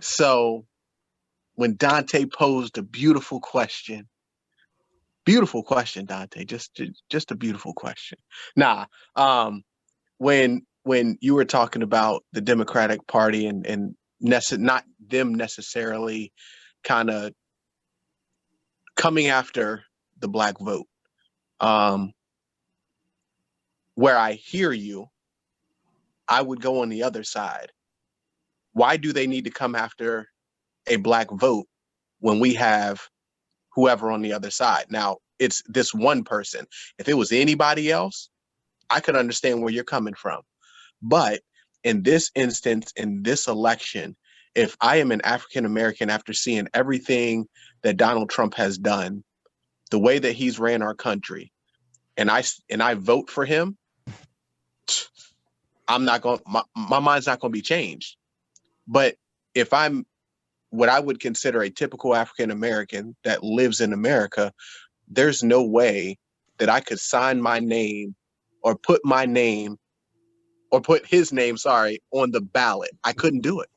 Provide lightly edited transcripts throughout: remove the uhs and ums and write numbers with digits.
So when Dante posed a beautiful question, Dante, just a beautiful question. Nah, um, when you were talking about the Democratic Party and not them necessarily kind of coming after the black vote, um, where I hear you, I would go on the other side. Why do they need to come after a black vote when we have whoever on the other side? Now, it's this one person. If it was anybody else, I could understand where you're coming from. But in this instance, in this election, if I am an African American after seeing everything that Donald Trump has done, the way that he's ran our country, and I vote for him, I'm not going. My mind's not going to be changed. But if I'm what I would consider a typical African American that lives in America, there's no way that I could sign my name or put my name or put his name, sorry, on the ballot. I couldn't do it.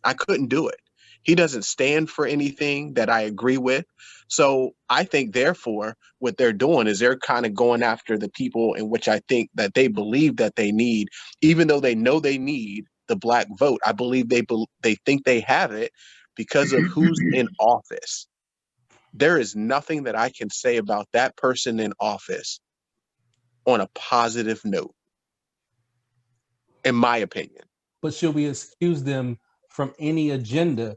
I couldn't do it. He doesn't stand for anything that I agree with. So I think, therefore, what they're doing is they're kind of going after the people in which I think that they believe that they need, even though they know they need the black vote. I believe they think they have it because of who's in office. There is nothing that I can say about that person in office on a positive note, in my opinion. But should we excuse them from any agenda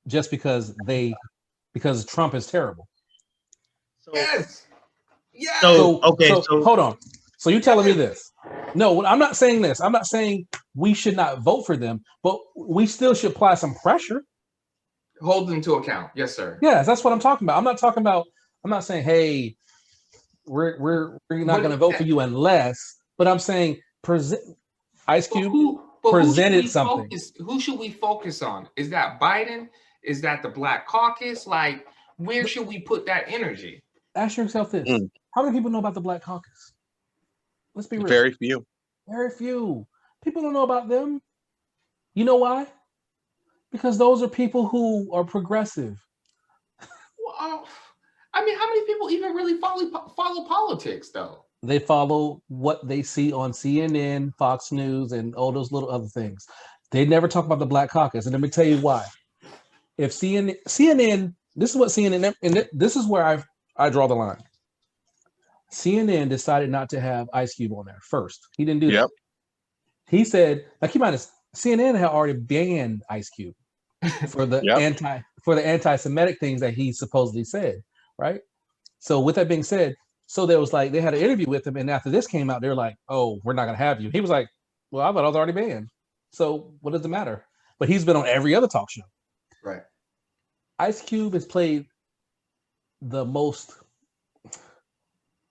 just because Trump is terrible? So, Yes. Yes. so So okay, so so hold on. So you're telling me Yes. this? No, I'm not saying this. I'm not saying we should not vote for them, but we still should apply some pressure. Hold them to account. Yes, sir. Yes, that's what I'm talking about. I'm not talking about. I'm not saying, hey, we're not going to But vote for you unless. But I'm saying present Ice but Cube who should presented we something. focus? Who should we focus on? Is that Biden? Is that the Black Caucus? Like, where should we put that energy? Ask yourself this: mm, how many people know about the Black Caucus? Let's be real. very few. Very few. People don't know about them. You know why? Because those are people who are progressive. Well, I mean, how many people even really follow politics though? They follow what they see on CNN, Fox News, and all those little other things. They never talk about the Black Caucus. And let me tell you why. If CNN, this is what CNN, and this is where I draw the line. CNN decided not to have Ice Cube on there first. He didn't do that. Yep. He said, now keep in mind, CNN had already banned Ice Cube for the Yep. anti-Semitic things that he supposedly said, right? So with that being said, so there was like they had an interview with him, and after this came out, they're like, "Oh, we're not gonna have you." He was like, "Well, I thought I was already banned, so what does it matter?" But he's been on every other talk show. Right. Ice Cube has played the most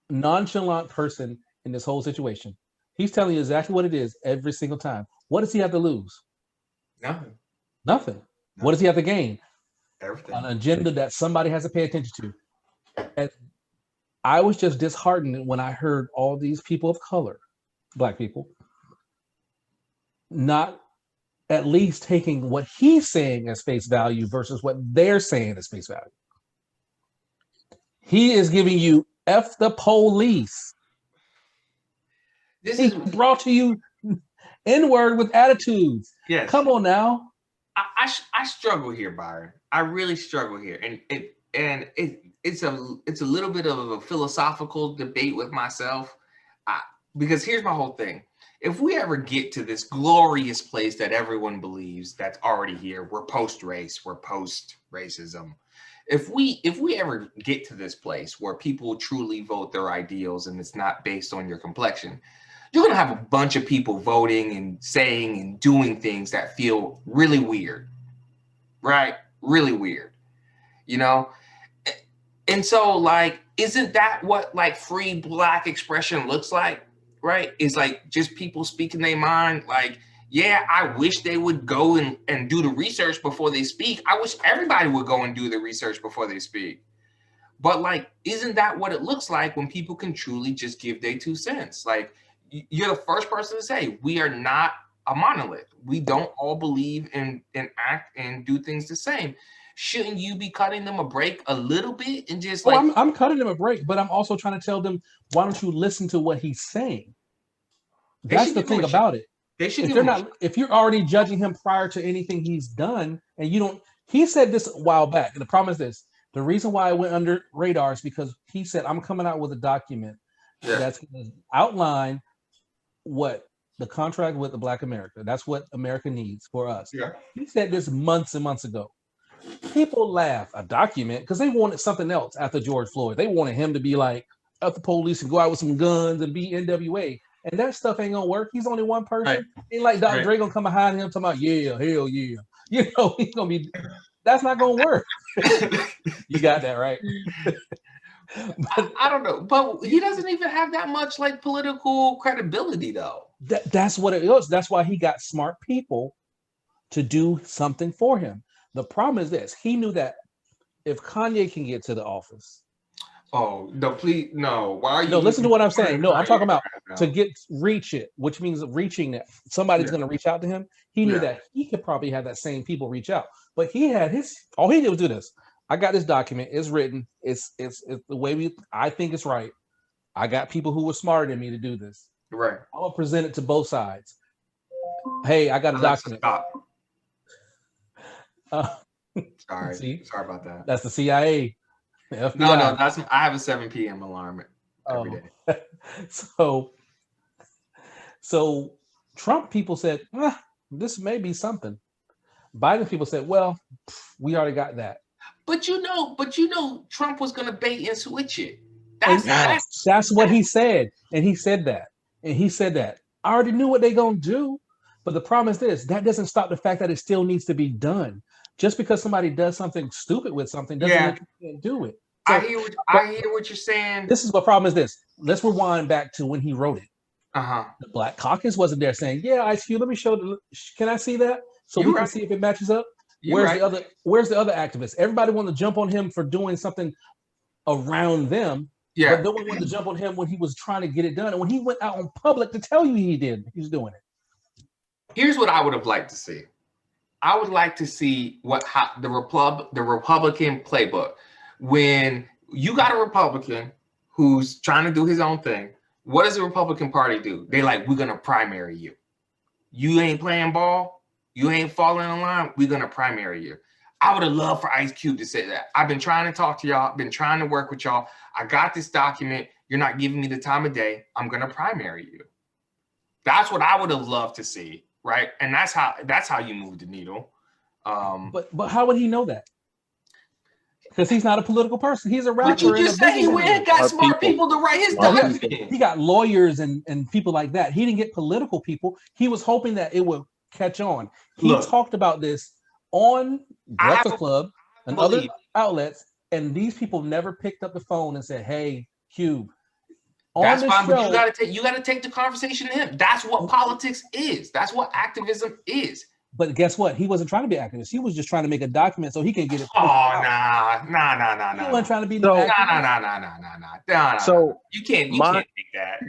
nonchalant person in this whole situation. He's telling you exactly what it is every single time. What does he have to lose? Nothing. Nothing. What does he have to gain? Everything. An agenda that somebody has to pay attention to. And I was just disheartened when I heard all these people of color, black people, not at least taking what he's saying as face value versus what they're saying as face value. He is giving you F the police. This He is brought to you N-word with attitudes. yes. Come on now. I struggle here, Byron. I really struggle here, and it's a little bit of a philosophical debate with myself, because here's my whole thing. If we ever get to this glorious place that everyone believes that's already here, we're post-race, we're post-racism. If we ever get to this place where people truly vote their ideals and it's not based on your complexion, you're going to have a bunch of people voting and saying and doing things that feel really weird, right? Really weird, you know? And so, like, isn't that what, like, free Black expression looks like, right? It's like just people speaking their mind. Like, yeah, I wish they would go and do the research before they speak. I wish everybody would go and do the research before they speak. But like, isn't that what it looks like when people can truly just give their 2 cents? Like, you're the first person to say we are not a monolith. We don't all believe and act and do things the same. Shouldn't you be cutting them a break a little bit and just like, I'm cutting them a break, but I'm also trying to tell them, why don't you listen to what he's saying? That's the thing about it. They should if you're already judging him prior to anything he's done, and you don't, he said this a while back, and the problem is this: the reason why it went under radar is because he said, I'm coming out with a document that's going to outline what the contract with the Black America, that's what America needs for us. He said this months and months ago. People laugh, a document, because they wanted something else after George Floyd. They wanted him to be like at the police and go out with some guns and be NWA. And that stuff ain't gonna work. He's only one person. Right. Ain't like Dr. Dre gonna come behind him talking about, yeah, hell yeah. You know, he's gonna be, that's not gonna work. You got that right. I don't know, but he doesn't even have that much like political credibility though. That's what it is. That's why he got smart people to do something for him. The problem is this: he knew that if Kanye can get to the office. Oh no! Please no. Why are you? No, listen to what I'm saying. No, I'm talking about to reach it, which means reaching that somebody's going to reach out to him. He knew that he could probably have that same people reach out, but he had all he did was do this. I got this document. It's written. It's the way I think it's right. I got people who were smarter than me to do this. Right. I'm gonna present it to both sides. Hey, I got a document. Stop. Sorry about that. That's the CIA. No, that's I have a 7 p.m. alarm every day. So Trump people said, this may be something. Biden people said, well, we already got that. But you know, Trump was gonna bait and switch it. That's what he said, and he said that. I already knew what they're gonna do, but the problem is this: that doesn't stop the fact that it still needs to be done. Just because somebody does something stupid with something doesn't mean you can't do it. So, I hear what you're saying. This is what problem is this. Let's rewind back to when he wrote it. The Black Caucus wasn't there saying, yeah, Ice Cube, let me show can I see that? So we can see if it matches up. Where's the other activists? Everybody wanted to jump on him for doing something around them. Yeah. But no one wanted to jump on him when he was trying to get it done. And when he went out in public to tell you he's doing it. Here's what I would have liked to see. I would like to see the Republican playbook. When you got a Republican who's trying to do his own thing, what does the Republican Party do? They like, we're gonna primary you. You ain't playing ball, you ain't falling in line, we're gonna primary you. I would have loved for Ice Cube to say that. I've been trying to talk to y'all, been trying to work with y'all. I got this document. You're not giving me the time of day. I'm gonna primary you. That's what I would have loved to see, right? And that's how you move the needle. But how would he know that? Because he's not a political person. He's a rapper. But you just said he went and got smart people to write his document. He got lawyers and people like that. He didn't get political people. He was hoping that it would catch on. He talked about this on Breakfast Club and other outlets, and these people never picked up the phone and said, "Hey, Cube." That's fine, but you gotta take the conversation to him. That's what politics is. That's what activism is. But guess what? He wasn't trying to be an activist. He was just trying to make a document so he can get it. Oh, nah. He wasn't trying to be no. Nah. So you can't make that.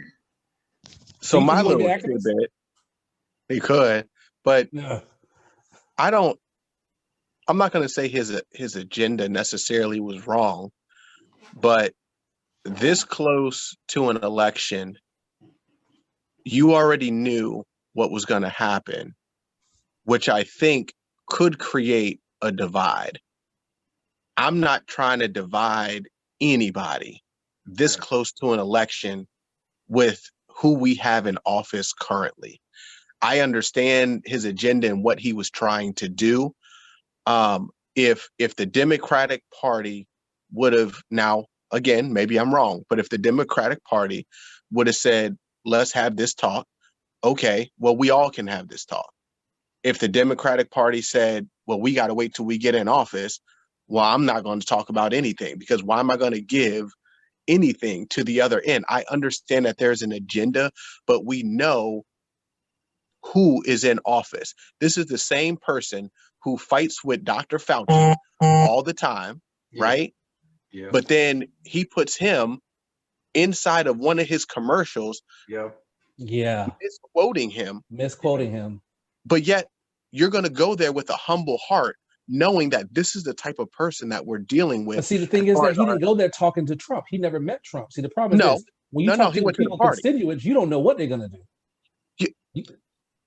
So my little tidbit, he could, but I'm not going to say his agenda necessarily was wrong, but this close to an election, you already knew what was going to happen, which I think could create a divide. I'm not trying to divide anybody this close to an election with who we have in office currently. I understand his agenda and what he was trying to do. If the Democratic Party would have, now again, maybe I'm wrong, but if the Democratic Party would have said, let's have this talk, okay, well, we all can have this talk. If the Democratic Party said, well, we got to wait till we get in office, well, I'm not going to talk about anything, because why am I going to give anything to the other end? I understand that there's an agenda, but we know who is in office. This is the same person who fights with Dr. Fauci all the time, right? Yeah. But then he puts him inside of one of his commercials Yeah, misquoting him, misquoting him. but yet you're going to go there with a humble heart, knowing that this is the type of person that we're dealing But with. see, the as thing is far that as he our- didn't go there talking to Trump. He never met Trump. See, the problem is No, this: when you no, talk he to the went to the people party. constituents, you don't know what they're gonna do.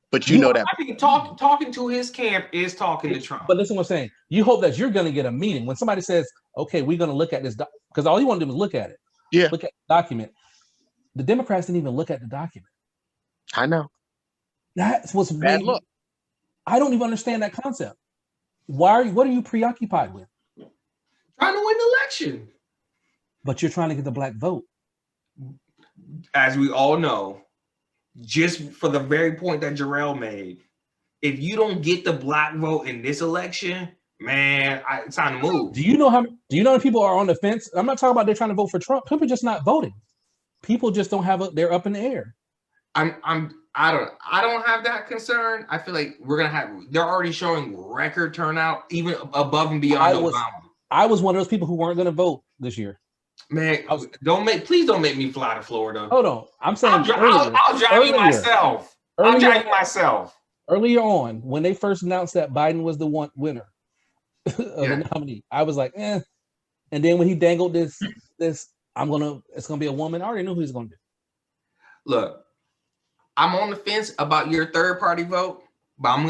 But you know that. I mean, talking to his camp is talking to Trump. But listen, what I'm saying. You hope that you're gonna get a meeting when somebody says, "Okay, we're gonna look at this," because all you want to do is look at it. Yeah. Look at the document. The Democrats didn't even look at the document. I know. That's what's Bad luck. I don't even understand that concept. What are you preoccupied with? Trying to win the election. But you're trying to get the black vote. As we all know, just for the very point that Jarrell made, if you don't get the black vote in this election, man, it's time to move. Do you know how many people are on the fence? I'm not talking about they're trying to vote for Trump. People are just not voting. People just don't have they're up in the air. I don't have that concern. I feel like they're already showing record turnout, even above and beyond Obama. I was one of those people who weren't going to vote this year. Man, please don't make me fly to Florida. Hold on, I'm saying I'll drive you myself. I'll drive you myself. Earlier on, when they first announced that Biden was the winner of the nominee, I was like, eh. And then when he dangled this, it's gonna be a woman. I already knew who he's gonna do. Look, I'm on the fence about your third party vote, but I'm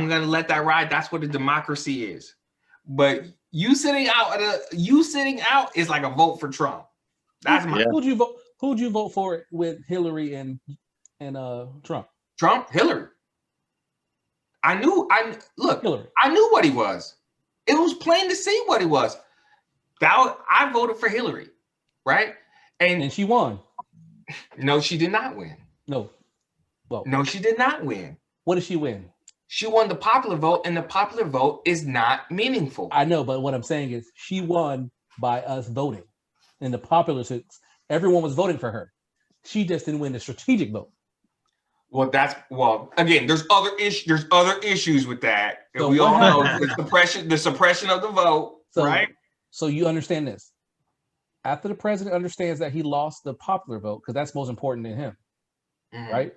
gonna let that ride. That's what a democracy is. But you sitting out is like a vote for Trump. That's my. Who'd you vote for with Hillary and Trump? Trump, Hillary. Hillary. I knew what he was. It was plain to see what he was. I voted for Hillary, right? And she won. No, she did not win. No. Well, no, she did not win. What did she win? She won the popular vote, and the popular vote is not meaningful. I know, but what I'm saying is she won by us voting. In the popular sense, everyone was voting for her. She just didn't win the strategic vote. Again, there's other issues with that. So we all know the suppression of the vote, right? So you understand this. After the president understands that he lost the popular vote, because that's most important to him, right?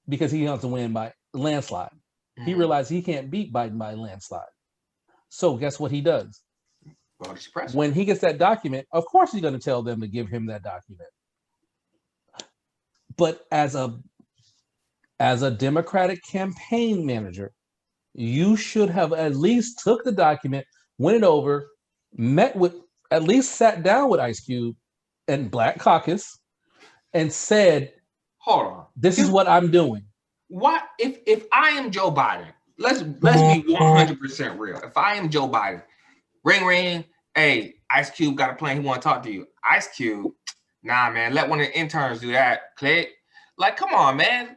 Because he wants to win by landslide. He realized he can't beat Biden by landslide. So guess what he does? When he gets that document, of course he's going to tell them to give him that document. But as a Democratic campaign manager, you should have at least took the document, went it over, at least sat down with Ice Cube and Black Caucus and said, hold on, this is what I'm doing. What if I am Joe Biden? Let's be 100% real. If I am Joe Biden, ring ring, hey, Ice Cube got a plan. He want to talk to you. Ice Cube, nah, man, let one of the interns do that. Click. Like, come on, man.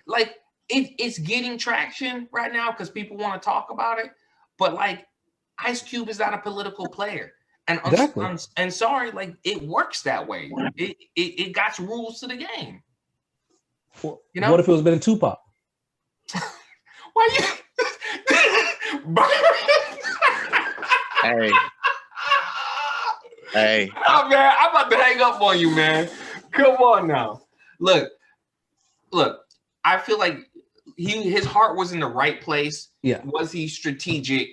Like, it's getting traction right now because people want to talk about it. But like, Ice Cube is not a political player. And exactly. And sorry, like it works that way. It got rules to the game. Well, you know? What if it was been Tupac? Why you? Hey. Oh man, I'm about to hang up on you, man. Come on now. Look. I feel like his heart was in the right place. Yeah. Was he strategic?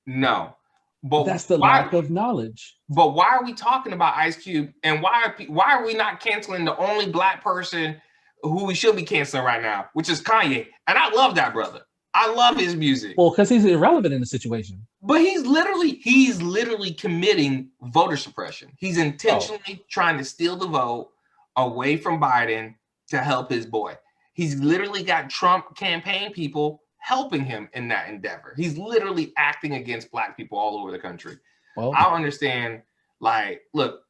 No. But that's the lack of knowledge. But why are we talking about Ice Cube? And why are we not canceling the only Black person who we should be canceling right now, which is Kanye? And I love that brother. I love his music. Well, because he's irrelevant in the situation. But he's literally committing voter suppression. He's intentionally trying to steal the vote away from Biden to help his boy. He's literally got Trump campaign people helping him in that endeavor. He's literally acting against Black people all over the country. Well, I don't understand. Like, look,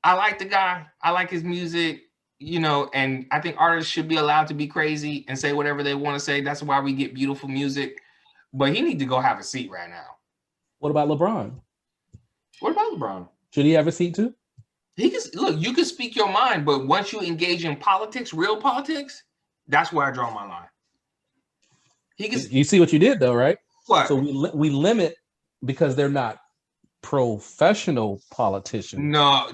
I like the guy. I like his music, you know, and I think artists should be allowed to be crazy and say whatever they want to say. That's why we get beautiful music. But he needs to go have a seat right now. What about LeBron? What about LeBron? Should he have a seat too? He can look. You can speak your mind, but once you engage in politics, real politics, that's where I draw my line. He can. You see what you did, though, right? What? So we limit because they're not professional politicians. No.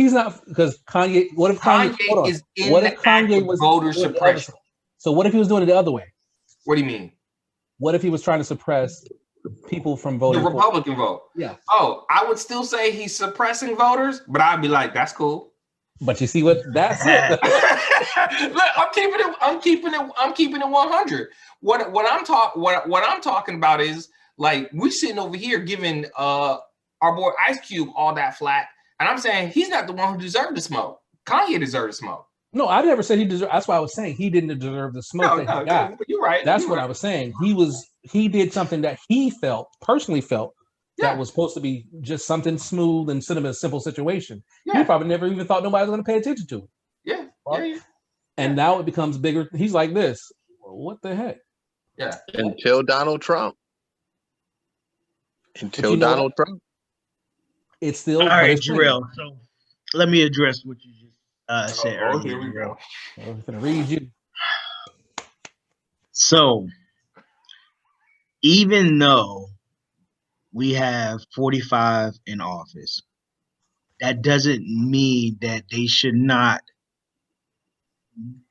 He's not, because Kanye. What if Kanye? Hold Kanye on. is in What the if act Kanye of was voter doing it the other suppression. side? So what if he was doing it the other way? What do you mean? What if he was trying to suppress people from The voting? Republican vote. Yeah. Oh, I would still say he's suppressing voters, but I'd be like, that's cool. But you see what? That's it. Look, I'm keeping it 100. What I'm talking about is like we sitting over here giving our boy Ice Cube all that flack, and I'm saying he's not the one who deserved the smoke. Kanye deserved the smoke. No, I never said he deserved. That's why I was saying he didn't deserve the smoke that he got. You're right. That's what I was saying. He did something that he personally felt that was supposed to be just something smooth and a simple situation. Yeah. He probably never even thought nobody was going to pay attention to it. Yeah. Right? Yeah. And now it becomes bigger. He's like this. What the heck? Yeah. Until Donald Trump. Until Donald Trump. It's still all right, Jarrell. So let me address what you just said earlier. Here we go. I'm going to read you. So even though we have 45 in office, that doesn't mean that they should not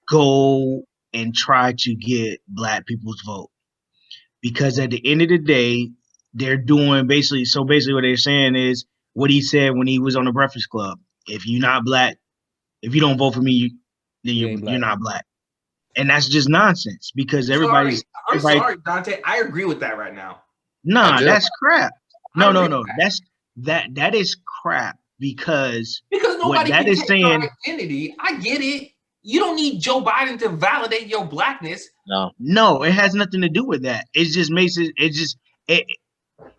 go and try to get Black people's vote. Because at the end of the day, they're doing basically what they're saying is what he said when he was on the Breakfast Club. If you're not Black, if you don't vote for me, then you're not Black. And that's just nonsense because everybody's. I'm sorry, Dante. I agree with that right now. Nah, that's crap. No. That is crap because nobody that can is take saying your identity. I get it. You don't need Joe Biden to validate your Blackness. No, it has nothing to do with that. It just makes it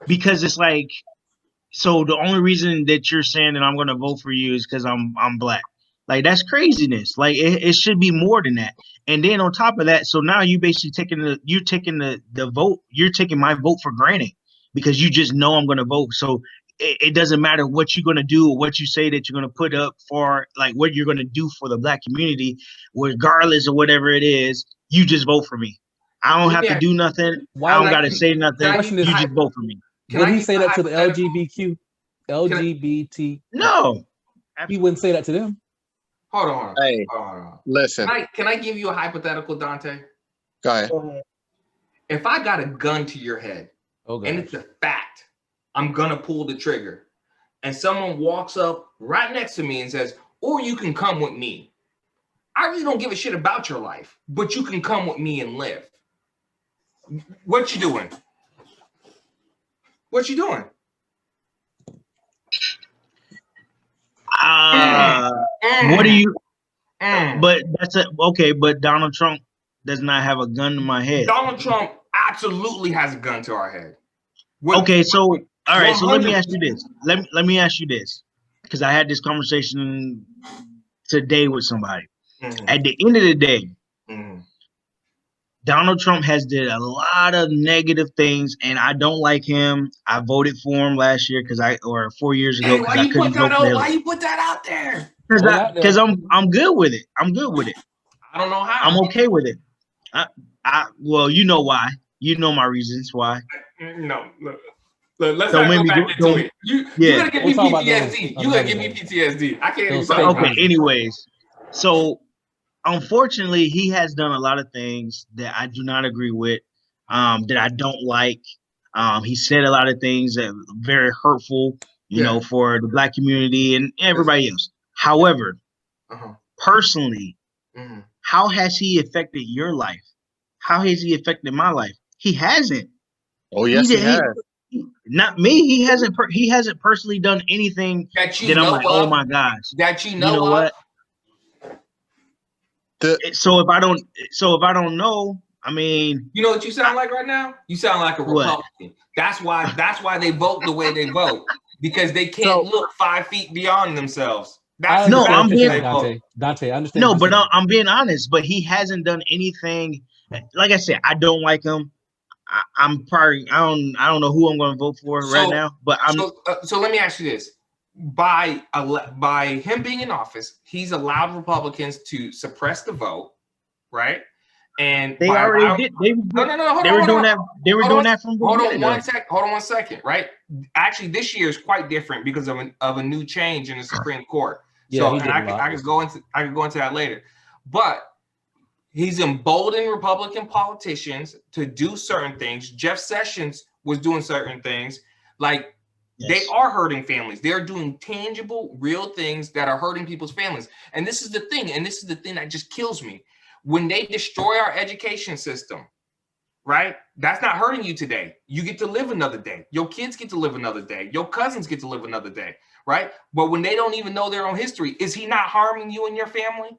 because it's like, so the only reason that you're saying that I'm going to vote for you is because I'm Black. Like, that's craziness. Like, it should be more than that. And then on top of that, so now you basically taking the vote. You're taking my vote for granted because you just know I'm going to vote. So it doesn't matter what you're going to do or what you say that you're going to put up for, like what you're going to do for the Black community, regardless of whatever it is, you just vote for me. I don't have to do nothing. I don't got to say nothing. You just vote for me. Would he say that to the LGBT? No. He wouldn't say that to them. Hold on. Hey, listen. Can I give you a hypothetical, Dante? Go ahead. If I got a gun to your head, and it's a fact, I'm gonna pull the trigger, and someone walks up right next to me and says, "Or you can come with me." I really don't give a shit about your life, but you can come with me and live. What you doing? What you doing? What do you? But that's okay. But Donald Trump does not have a gun to my head. Donald Trump absolutely has a gun to our head. Okay, so all right. So let me ask you this. Let me ask you this, because I had this conversation today with somebody. At the end of the day, Donald Trump has did a lot of negative things, and I don't like him. I voted for him last year or 4 years ago. Hey, why you put that out there? Because I'm good with it. I'm good with it. I don't know how. I'm okay with it. Well, you know why. You know my reasons why. No, look, let's not go back into it. You gotta give me PTSD. You gotta give me PTSD. I can't even say. Okay, anyways. So unfortunately, he has done a lot of things that I do not agree with, that I don't like. He said a lot of things that are very hurtful, you know, for the Black community and everybody else. However, personally, how has he affected your life? How has he affected my life? He hasn't. Oh yes, he has. Not me. He hasn't personally done anything that I'm like, oh my gosh. That you know, you know what? So if I don't know, I mean, you know what you sound like right now? You sound like a Republican. That's why they vote the way they vote, because they can't look 5 feet beyond themselves. I'm being Dante. I understand. No, but I'm being honest. But he hasn't done anything. Like I said, I don't like him. I'm probably I don't know who I'm going to vote for right now. But so let me ask you this: by him being in office, he's allowed Republicans to suppress the vote, right? And they already did. They were doing that from hold on 1 second, right? Actually, this year is quite different because of a new change in the Supreme Court. Yeah, So, he and did a I lot. could go into that later. But he's emboldened Republican politicians to do certain things. Jeff Sessions was doing certain things. Like, they are hurting families. They're doing tangible, real things that are hurting people's families. And this is the thing. And this is the thing that just kills me. When they destroy our education system, right? That's not hurting you today. You get to live another day. Your kids get to live another day. Your cousins get to live another day, right? But when they don't even know their own history, is he not harming you and your family?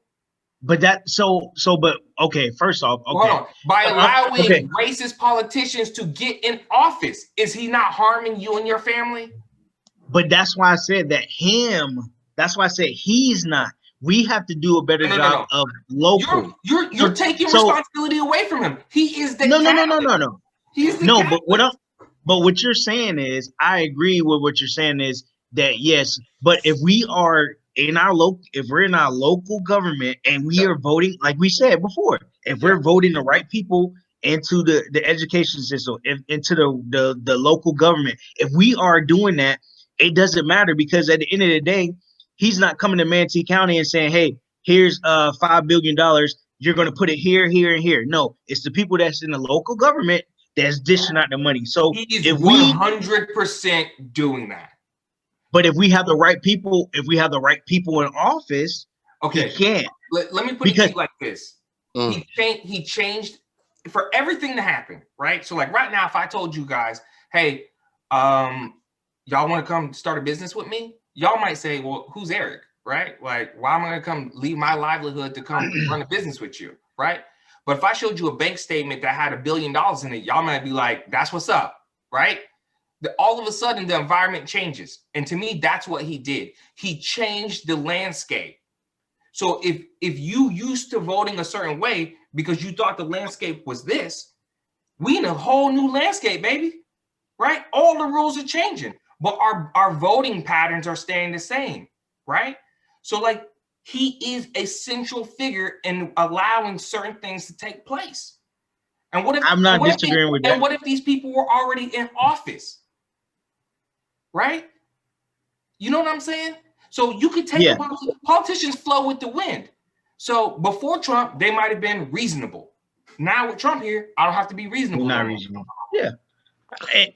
But but okay, first off, okay. Hold on. By allowing okay. racist politicians to get in office, is he not harming you and your family? But that's why I said that's why I said he's not. We have to do a better job of local. You're taking responsibility away from him. He is the no. He's the no, but what you're saying is, I agree with what you're saying is that yes, but if we are in our local government and we are voting, like we said before, if we're voting the right people into the education system, into the local government, if we are doing that, it doesn't matter, because at the end of the day, he's not coming to Manatee County and saying, hey, here's $5 billion. You're going to put it here, here, and here. No, it's the people that's in the local government that's dishing out the money. So he's if 100% doing that. But if we have the right people, in office, okay, he can't. Let me put it to you like this. He changed for everything to happen, right? So like right now, if I told you guys, hey, y'all want to come start a business with me? Y'all might say, well, who's Eric, right? Like, why am I going to come leave my livelihood to come run a business with you, right? But if I showed you a bank statement that had $1 billion in it, y'all might be like, that's what's up, right? All of a sudden, the environment changes. And to me, that's what he did. He changed the landscape. So if you used to voting a certain way because you thought the landscape was this, we in a whole new landscape, baby, right? All the rules are changing, but our voting patterns are staying the same, right? So like, he is a central figure in allowing certain things to take place. And what if I'm not disagreeing with that? And what if these people were already in office? Right? You know what I'm saying? So you could take politicians flow with the wind. So before Trump, they might have been reasonable. Now with Trump here, I don't have to be reasonable. Not reasonable. Yeah.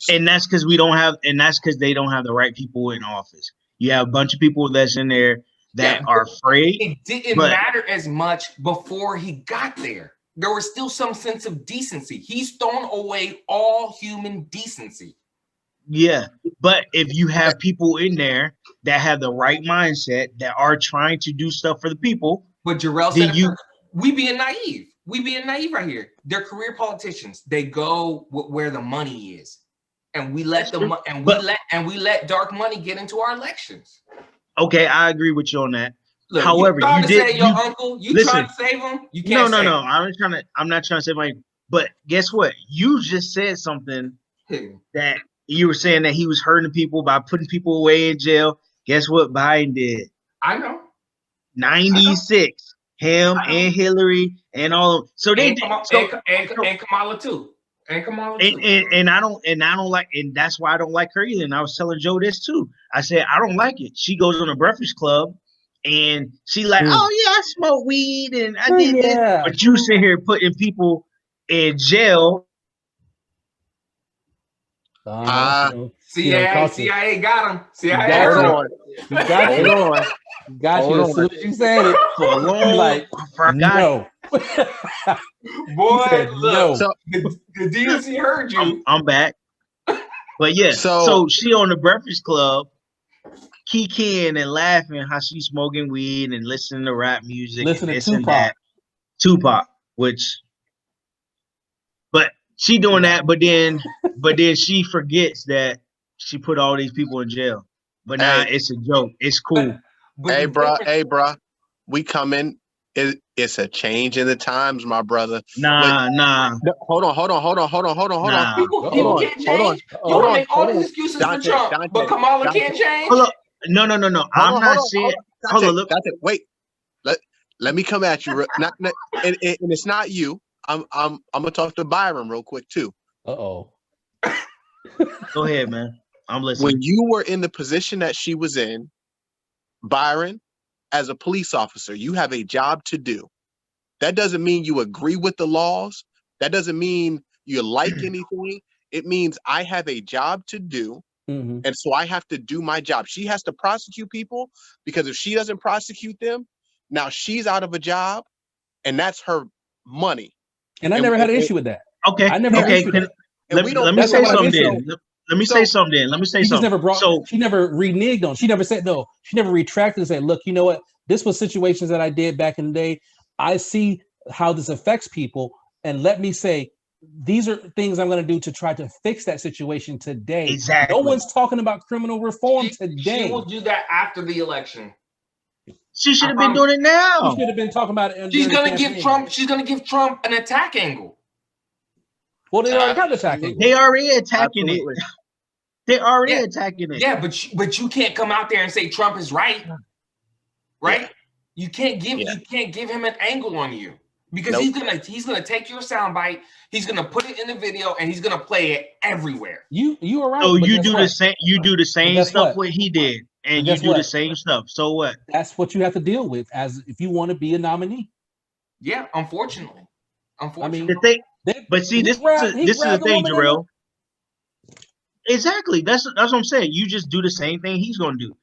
And that's because they don't have the right people in office. You have a bunch of people that's in there that are afraid. It didn't matter as much before he got there. There was still some sense of decency. He's thrown away all human decency. Yeah, but if you have people in there that have the right mindset, that are trying to do stuff for the people. But Jarrell said, we being naive. We being naive right here. They're career politicians. They go where the money is, and we let we let dark money get into our elections. Okay, I agree with you on that. Look, however, you to save your uncle. You trying to save him? You can't. No. I'm not trying to save my. But guess what? You just said something that. You were saying that he was hurting people by putting people away in jail. Guess what Biden did? I know. 96. Him and Hillary and all of them. So they and Kamala too. And Kamala too. And I don't like, and that's why I don't like her either. And I was telling Joe this too. I said I don't like it. She goes on a Breakfast Club and she like, oh yeah, I smoke weed and I did this. But you sit here putting people in jail. CIA got him. CIA got him. Got you as soon as you said it. For a long, like, no. Boy, look. So, the DNC heard you. I'm back. But yeah, so she on the Breakfast Club, kikiing and laughing how she's smoking weed and listening to rap music. Listening to Tupac, but she doing that, but then she forgets that she put all these people in jail. But now it's a joke. It's cool. Hey, bro. We coming. It's a change in the times, my brother. Nah. Hold on. People can't change. You want to make all these excuses for Trump, but Kamala can't change? Hold up. No. I'm not saying. Hold on, look. Wait. Let me come at you. And it's not you. I'm gonna talk to Byron real quick too. Uh-oh. Go ahead, man. I'm listening. When you were in the position that she was in, Byron, as a police officer, you have a job to do. That doesn't mean you agree with the laws. That doesn't mean you like anything. It means I have a job to do. Mhm. And so I have to do my job. She has to prosecute people because if she doesn't prosecute them, now she's out of a job and that's her money. And I And- never had an and- issue with that. Okay. I never had an Okay. issue with Can, that. And let, we don't- let me that's say what I something mean. then. Let me say something then. Let me say She just something. never brought. So She never reneged on. She never said no. She never retracted and said, "Look, you know what? This was situations that I did back in the day. I see how this affects people, and let me say, these are things I'm going to do to try to fix that situation today." exactly. No one's talking about criminal reform She today. will do that after the election. She should have I been doing it She now. should have been talking about it. She's during the gonna give campaign. Trump. She's gonna give Trump an attack angle. Well, they already got the attacking. They already attacking Absolutely. it. They already Yeah. attacking it. Yeah, but you can't come out there and say Trump is right. Right? You can't give him an angle on you because Nope. he's gonna take your soundbite. He's gonna put it in the video and he's gonna play it everywhere. You are right. So but you guess do what? the same. You do the same guess stuff what? what he did, But and you guess do the what? same stuff. So what? That's what you have to deal with as if you want to be a nominee. Yeah, unfortunately. I mean, The thing, they- but see, he this grabbed- he this is the grabbed the thing, woman in the- Jarrell. Exactly. That's what I'm saying. You just do the same thing he's gonna do,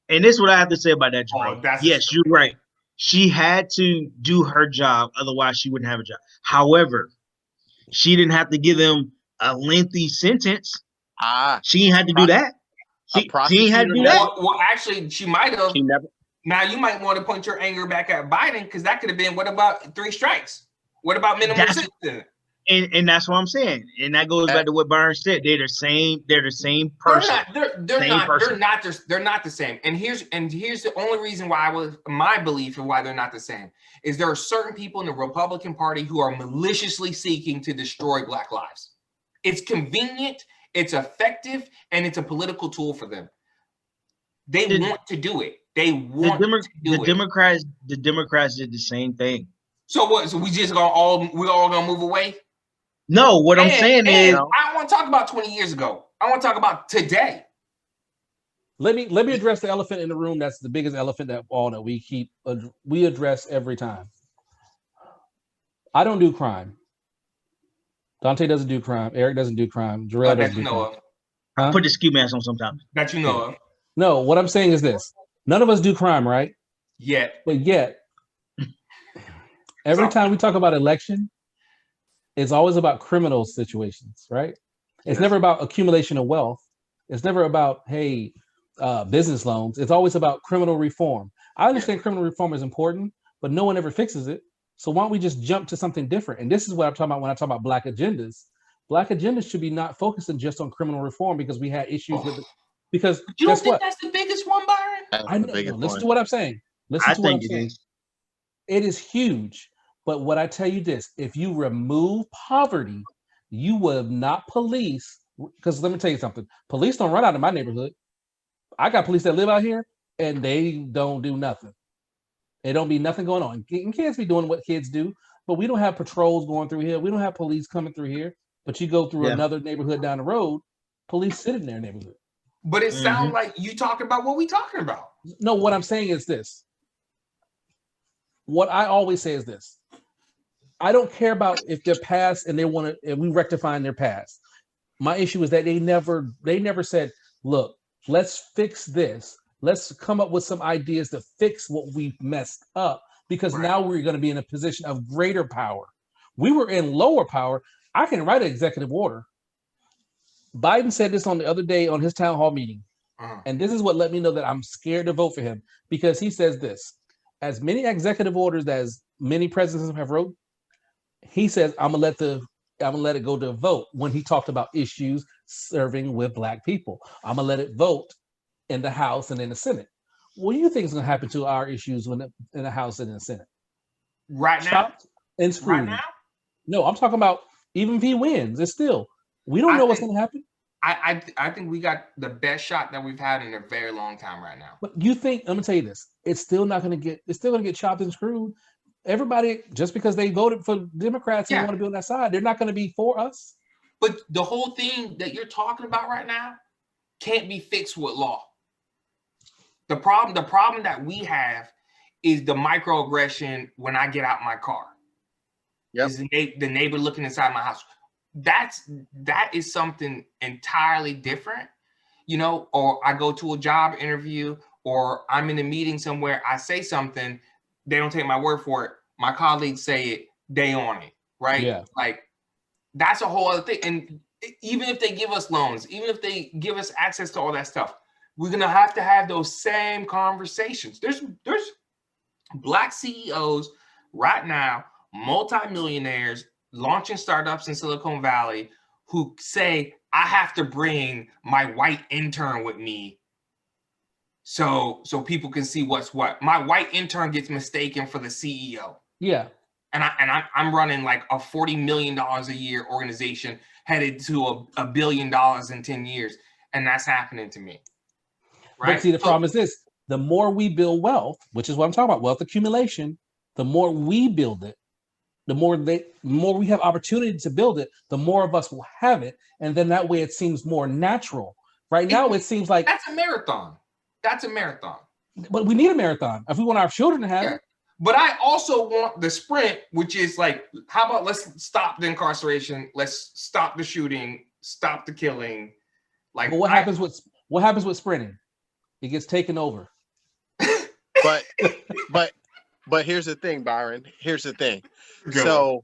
and this is what I have to say about that, Jarrell. that's Yes, you're right. She had to do her job, otherwise she wouldn't have a job. However, she didn't have to give them a lengthy sentence. She didn't have to do that. She didn't have to do that. Well, actually, she might have. She never. Now you might want to point your anger back at Biden because that could have been. What about 3 strikes? What about minimum That's- sentence? And that's what I'm saying. And that goes back to what Byron said. They're the same person. They're not the same. And here's the only reason why my belief and why they're not the same is there are certain people in the Republican Party who are maliciously seeking to destroy Black lives. It's convenient, it's effective, and it's a political tool for them. They want to do it. They want to do it. The Democrats did the same thing. So what? So we're all gonna move away? No, what I'm saying is, I don't want to talk about 20 years ago. I want to talk about today. Let me address the elephant in the room. That's the biggest elephant that we address every time. I don't do crime. Dante doesn't do crime. Eric doesn't do crime. Jarrell That doesn't you do know crime. of. I put the ski mask on sometimes. That you know of. No, what I'm saying is this: none of us do crime, right? Yet. But yet, every time we talk about election, it's always about criminal situations, right? It's never about accumulation of wealth. It's never about, hey, business loans. It's always about criminal reform. I understand criminal reform is important, but no one ever fixes it. So why don't we just jump to something different? And this is what I'm talking about when I talk about Black agendas. Black agendas should be not focusing just on criminal reform because we had issues with it. Because you don't guess think what? that's the biggest one, Byron? I know. Listen to what I'm saying. Listen I to what I'm think it saying. is. It is huge. But what I tell you this, if you remove poverty, you will not police, because let me tell you something. Police don't run out of my neighborhood. I got police that live out here and they don't do nothing. There don't be nothing going on. And kids be doing what kids do, but we don't have patrols going through here. We don't have police coming through here. But you go through another neighborhood down the road, police sit in their neighborhood. But it sounds like you talking about what we talking about. No, what I'm saying is this. What I always say is this. I don't care about if they're past and they want to, and we rectifying their past. My issue is that they never said, look, let's fix this. Let's come up with some ideas to fix what we've messed up, because now we're going to be in a position of greater power. We were in lower power. I can write an executive order. Biden said this on the other day on his town hall meeting. And this is what let me know that I'm scared to vote for him, because he says this: as many executive orders as many presidents have wrote, he says, I'm gonna let it go to a vote. When he talked about issues serving with Black people, I'm gonna let it vote in the House and in the Senate. What do you think is gonna happen to our issues when in the House and in the Senate? Right now? Chopped and screwed. Right now? No, I'm talking about even if he wins, it's still, we don't know what's gonna happen. I think we got the best shot that we've had in a very long time right now. But you think, let me tell you this, it's still gonna get chopped and screwed. Everybody, just because they voted for Democrats and want to be on that side, they're not going to be for us. But the whole thing that you're talking about right now can't be fixed with law. The problem that we have is the microaggression when I get out my car. Yep. Is the neighbor looking inside my house. That is something entirely different, you know, or I go to a job interview or I'm in a meeting somewhere, I say something, they don't take my word for it. My colleagues say it, they on it, right? Yeah. Like that's a whole other thing. And even if they give us loans, even if they give us access to all that stuff, we're gonna have to have those same conversations. There's Black CEOs right now, multimillionaires launching startups in Silicon Valley who say, I have to bring my white intern with me so people can see what's what. My white intern gets mistaken for the CEO. Yeah. And I'm running like a $40 million a year organization headed to $1 billion in 10 years. And that's happening to me. Right. But see, the problem is this: the more we build wealth, which is what I'm talking about, wealth accumulation, the more we build it, the more we have opportunity to build it, the more of us will have it. And then that way it seems more natural. Right now it seems like that's a marathon. That's a marathon. But we need a marathon if we want our children to have it. But I also want the sprint, which is like, how about let's stop the incarceration, let's stop the shooting, stop the killing. Like, but what happens with sprinting? It gets taken over. But here's the thing, Byron. Here's the thing. So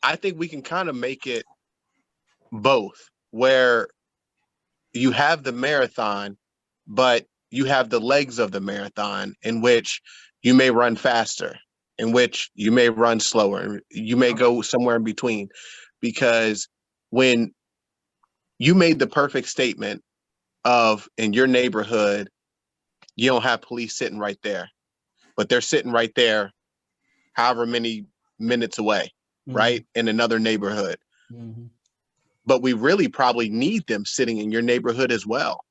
I think we can kind of make it both, where you have the marathon, but you have the legs of the marathon in which you may run faster, in which you may run slower, you may go somewhere in between. Because when you made the perfect statement of in your neighborhood, you don't have police sitting right there, but they're sitting right there, however many minutes away, right? In another neighborhood. But we really probably need them sitting in your neighborhood as well,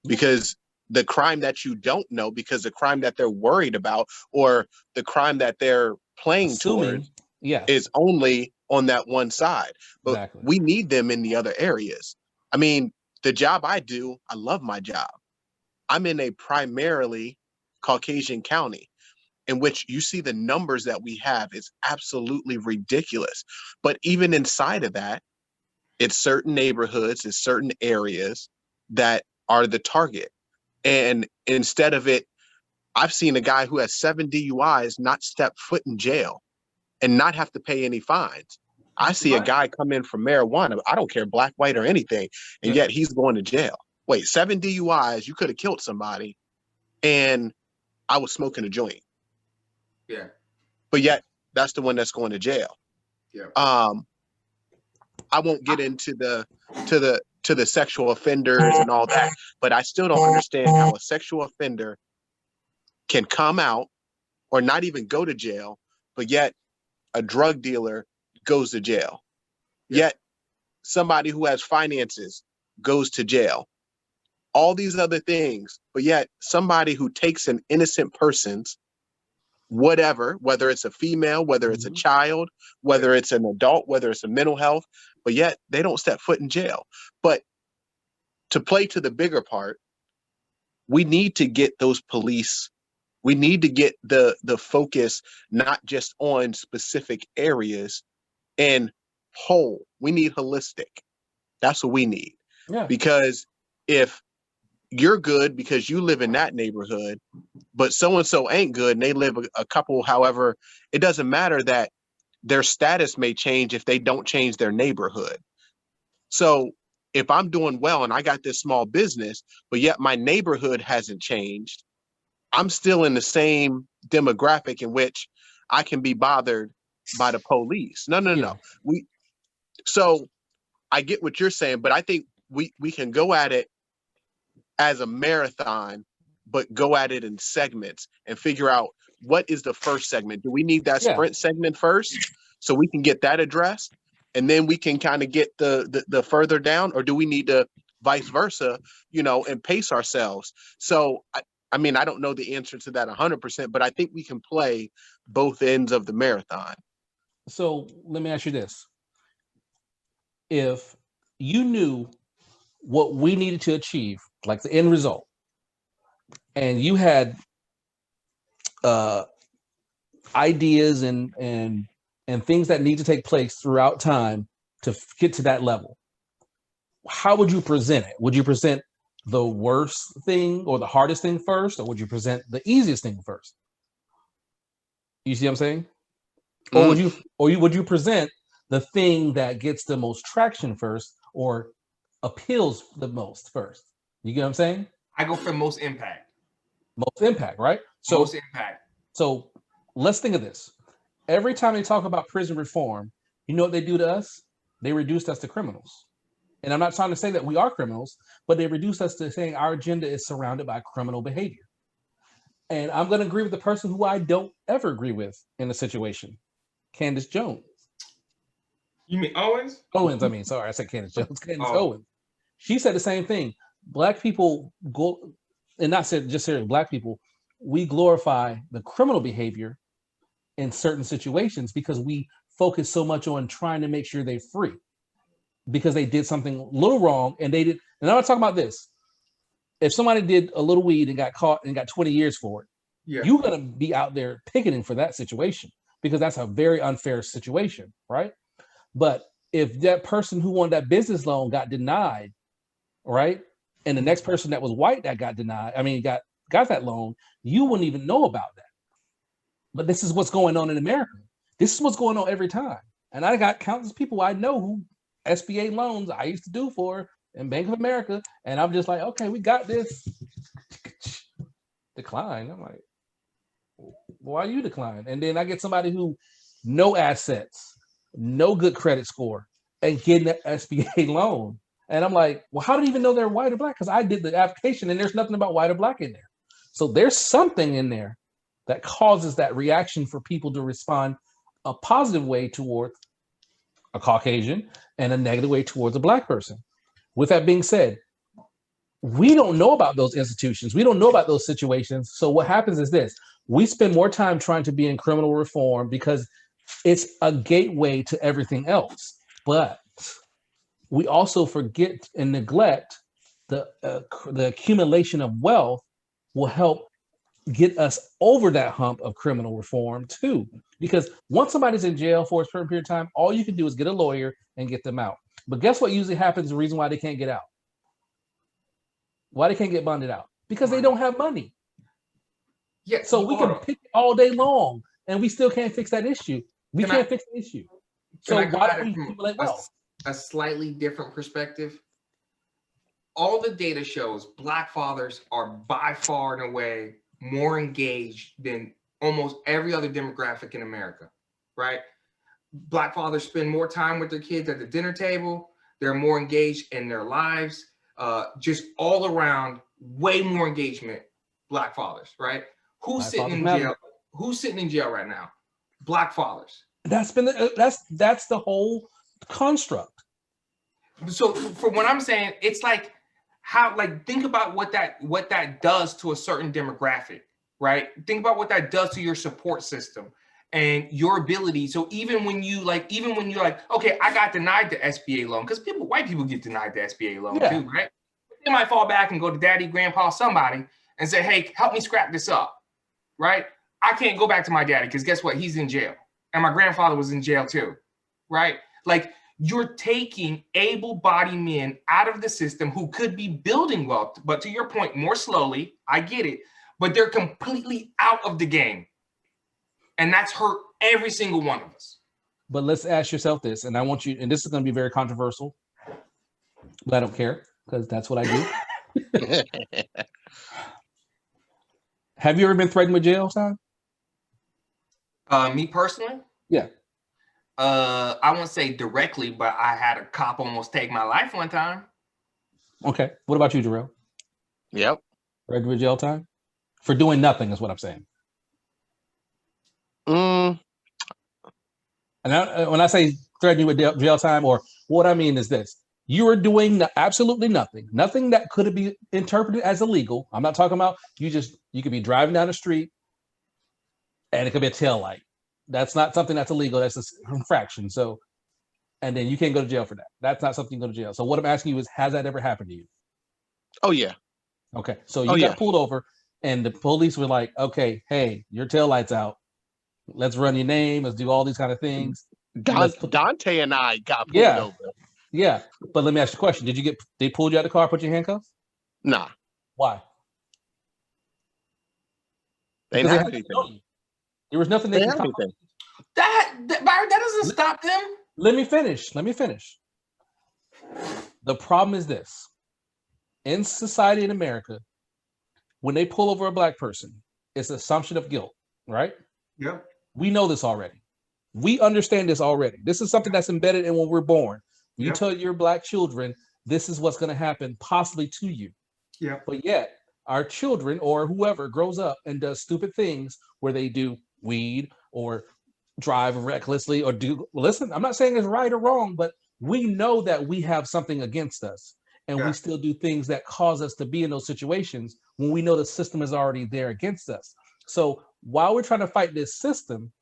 because the crime that you don't know, because the crime that they're worried about or the crime that they're playing towards is only on that one side. But we need them in the other areas. I mean, the job I do, I love my job. I'm in a primarily Caucasian county in which you see the numbers that we have is absolutely ridiculous. But even inside of that, it's certain neighborhoods, it's certain areas that are the target. And instead of it, I've seen a guy who has 7 DUIs not step foot in jail and not have to pay any fines. I see a guy come in for marijuana. I don't care, black, white, or anything. And yet he's going to jail. Wait, 7 DUIs, you could have killed somebody. And I was smoking a joint. Yeah. But yet that's the one that's going to jail. Yeah. I won't get into the sexual offenders and all that, but I still don't understand how a sexual offender can come out or not even go to jail, but yet a drug dealer goes to jail. Yet somebody who has finances goes to jail. All these other things, but yet somebody who takes an innocent person's whatever, whether it's a female, whether it's a child, whether it's an adult, whether it's a mental health, but yet they don't step foot in jail. But to play to the bigger part, we need to get those police, we need to get the focus not just on specific areas and whole. We need holistic. That's what we need. Yeah. Because if you're good because you live in that neighborhood, but so-and-so ain't good and they live a couple, however, it doesn't matter that their status may change if they don't change their neighborhood. So if I'm doing well and I got this small business, but yet my neighborhood hasn't changed, I'm still in the same demographic in which I can be bothered by the police. No. So I get what you're saying, but I think we can go at it as a marathon, but go at it in segments and figure out what is the first segment. Do we need that sprint segment first so we can get that addressed? And then we can kind of get the further down, or do we need to vice versa, and pace ourselves? So, I mean, I don't know the answer to that 100%, but I think we can play both ends of the marathon. So let me ask you this. If you knew what we needed to achieve, like the end result, and you had ideas and things that need to take place throughout time to get to that level, how would you present it? Would you present the worst thing or the hardest thing first, or would you present the easiest thing first? You see what I'm saying? Or would you present the thing that gets the most traction first or appeals the most first? You get what I'm saying? I go for most impact. Most impact, right? Most impact. So let's think of this. Every time they talk about prison reform, you know what they do to us? They reduced us to criminals. And I'm not trying to say that we are criminals, but they reduced us to saying our agenda is surrounded by criminal behavior. And I'm going to agree with the person who I don't ever agree with in a situation, Candace Jones. You mean Owens? Owens, I mean, sorry, I said Candace Jones. Candace Oh. Owens. She said the same thing. Black people go, and not said just here, Black people, we glorify the criminal behavior in certain situations because we focus so much on trying to make sure they're free because they did something a little wrong and they did. And I'm not talking about this. If somebody did a little weed and got caught and got 20 years for it, Yeah. you're going to be out there picketing for that situation because that's a very unfair situation, right? But if that person who wanted that business loan got denied, right, and the next person that was white that got denied, I mean, got that loan, you wouldn't even know about that. But this is what's going on in America. This is what's going on every time. And I got countless people I know who SBA loans I used to do for in Bank of America, and I'm just like, okay, we got this. Decline. I'm like, why you decline? And then I get somebody who no assets, no good credit score, and getting an SBA loan. And I'm like, well, how do you even know they're white or Black? Because I did the application and there's nothing about white or Black in there. So there's something in there that causes that reaction for people to respond a positive way towards a Caucasian and a negative way towards a Black person. With that being said, we don't know about those institutions. We don't know about those situations. So what happens is this: we spend more time trying to be in criminal reform because it's a gateway to everything else. But we also forget and neglect the accumulation of wealth will help get us over that hump of criminal reform too. Because once somebody's in jail for a certain period of time, all you can do is get a lawyer and get them out. But guess what usually happens, the reason why they can't get out? Why they can't get bonded out? Because they don't have money. Yeah. So we can pick all day long and we still can't fix that issue. We can't fix the issue. So Can I come why at don't it we from accumulate wealth? a slightly different perspective? All the data shows Black fathers are by far and away more engaged than almost every other demographic in America, right? Black fathers spend more time with their kids at the dinner table. They're more engaged in their lives. Just all around, way more engagement. Black fathers, right? Who's Black sitting fathers in matter. jail? Who's sitting in jail right now? Black fathers. That's been that's the whole construct. So for what I'm saying, it's like how, like, think about what that does to a certain demographic, right? Think about what that does to your support system and your ability. So even when you're like, okay, I got denied the SBA loan, because white people get denied the SBA loan too, right? They might fall back and go to daddy, grandpa, somebody and say, hey, help me scrap this up, right? I can't go back to my daddy because guess what? He's in jail. And my grandfather was in jail too, right? Like, you're taking able-bodied men out of the system who could be building wealth, but to your point, more slowly. I get it, but they're completely out of the game. And that's hurt every single one of us. But let's ask yourself this, and I want you, and this is going to be very controversial, but I don't care because that's what I do. Have you ever been threatened with jail time? Me personally? Yeah. I won't say directly, but I had a cop almost take my life one time. Okay. What about you, Jarrell? Yep. Threatened with jail time? For doing nothing is what I'm saying. And when I say threatening with jail time, or what I mean is this: you are doing absolutely nothing that could be interpreted as illegal. I'm not talking about you could be driving down the street and it could be a tail light. That's not something that's illegal. That's an infraction. So, and then you can't go to jail for that. That's not something you go to jail. So what I'm asking you is, has that ever happened to you? Oh yeah. Okay. So you got pulled over and the police were like, okay, hey, your tail light's out. Let's run your name. Let's do all these kind of things. Let's put- Dante and I got pulled Yeah. over. Yeah, but let me ask you a question. They pulled you out of the car, put you in handcuffs? Nah, Why? they Because didn't they have had to anything. know you. There was nothing They they didn't could have anything. Byron, that doesn't stop them. Let me finish. The problem is this. In society in America, when they pull over a black person, it's assumption of guilt, right? Yeah. We know this already. We understand this already. This is something that's embedded in when we're born. You Yep. tell your black children, this is what's going to happen possibly to you. Yeah. But yet, our children or whoever grows up and does stupid things where they do weed or drive recklessly or do, listen, I'm not saying it's right or wrong, but we know that we have something against us and Yeah. we still do things that cause us to be in those situations when we know the system is already there against us. So while we're trying to fight this system,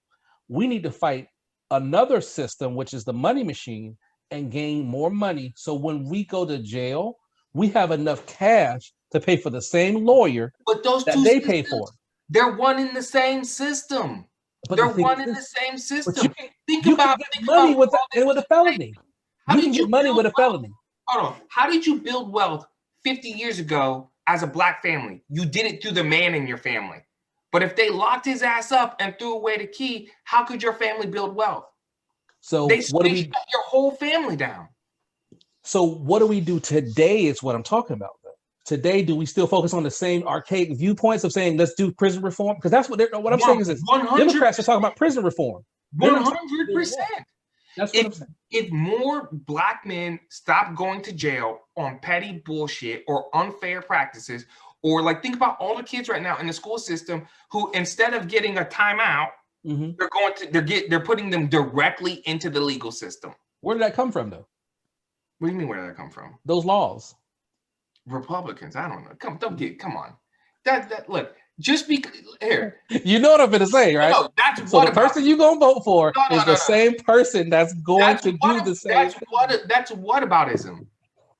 we need to fight another system, which is the money machine, and gain more money. So when we go to jail, we have enough cash to pay for the same lawyer But those that two they pay for. systems, they're one in the same system. But They're the thing one is in the this, same but system. Think you about can get money with a felony. How You did can you get money build with a wealth? felony. Hold on. How did you build wealth 50 years ago as a black family? You did it through the man in your family. But if they locked his ass up and threw away the key, how could your family build wealth? So They what do we? shut your whole family down. So what do we do today? Is what I'm talking about. Though. Today, do we still focus on the same archaic viewpoints of saying let's do prison reform? Because that's what I'm saying is this: 100%. Democrats are talking about prison reform. They're not talking about 100%. That's what I'm saying. If more black men stop going to jail on petty bullshit or unfair practices, or like think about all the kids right now in the school system who instead of getting a timeout, Mhm. they're putting them directly into the legal system. Where did that come from, though? What do you mean? Where did that come from? Those laws. Republicans. I don't know. Come on. That look. Just because here. You know what I'm going to say, right? No, that's So what the person you're going to vote for is the same person that's going to do the same. That's whataboutism.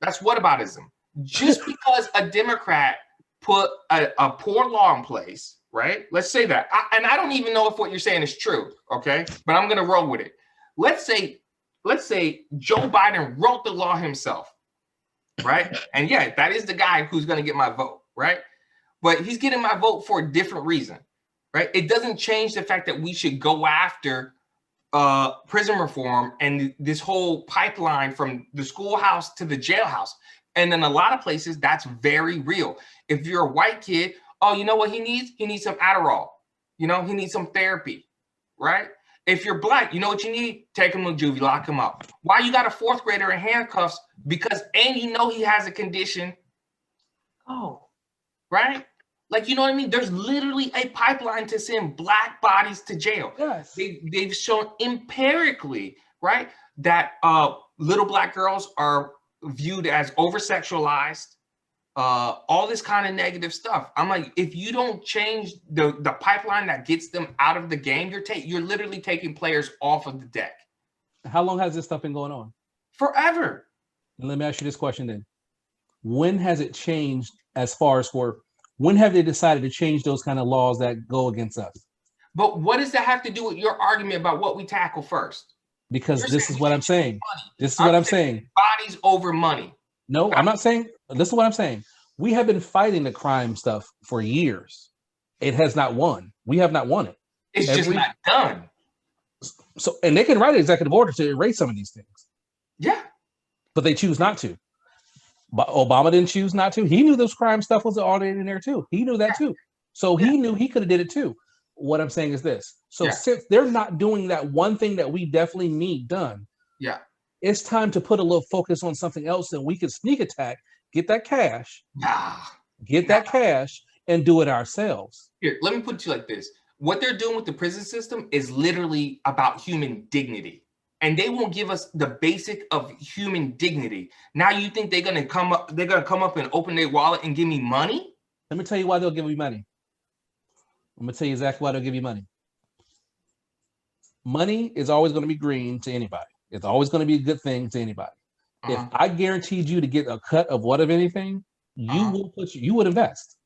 That's whataboutism. Just because a Democrat put a poor law in place, right? Let's say that. And I don't even know if what you're saying is true, okay? But I'm going to roll with it. Let's say Joe Biden wrote the law himself, right? And yeah, that is the guy who's going to get my vote, right? But he's getting my vote for a different reason, right? It doesn't change the fact that we should go after prison reform and this whole pipeline from the schoolhouse to the jailhouse. And in a lot of places, that's very real. If you're a white kid, oh, you know what he needs? He needs some Adderall. You know, he needs some therapy, right? If you're black, you know what you need? Take him to juvie, lock him up. Why you got a fourth grader in handcuffs? Because, and you know he has a condition. Oh, right? Like, you know what I mean? There's literally a pipeline to send black bodies to jail. Yes. They've shown empirically, right, that little black girls are viewed as over-sexualized, all this kind of negative stuff. I'm like, if you don't change the pipeline that gets them out of the game, you're literally taking players off of the deck. How long has this stuff been going on? Forever. And let me ask you this question then. When has it changed as far as when have they decided to change those kind of laws that go against us? But what does that have to do with your argument about what we tackle first? Because You're this is what I'm saying. money. This is what I'm saying. Bodies over money. No, I'm not saying. This is what I'm saying. We have been fighting the crime stuff for years. It has not won. We have not won it. It's just not done. So, and they can write an executive order to erase some of these things. Yeah. But they choose not to. But Obama didn't choose not to. He knew this crime stuff was already in there too. He knew that too. So he knew he could have did it too. What I'm saying is this. So since they're not doing that one thing that we definitely need done, it's time to put a little focus on something else and we can sneak attack, get that cash, that cash and do it ourselves. Here, let me put it to you like this. What they're doing with the prison system is literally about human dignity. And they won't give us the basic of human dignity. Now you think they're gonna come up and open their wallet and give me money? Let me tell you why they'll give you money. I'm gonna tell you exactly why they'll give you money. Money is always going to be green to anybody. It's always going to be a good thing to anybody. If I guaranteed you to get a cut of what of anything, you would invest.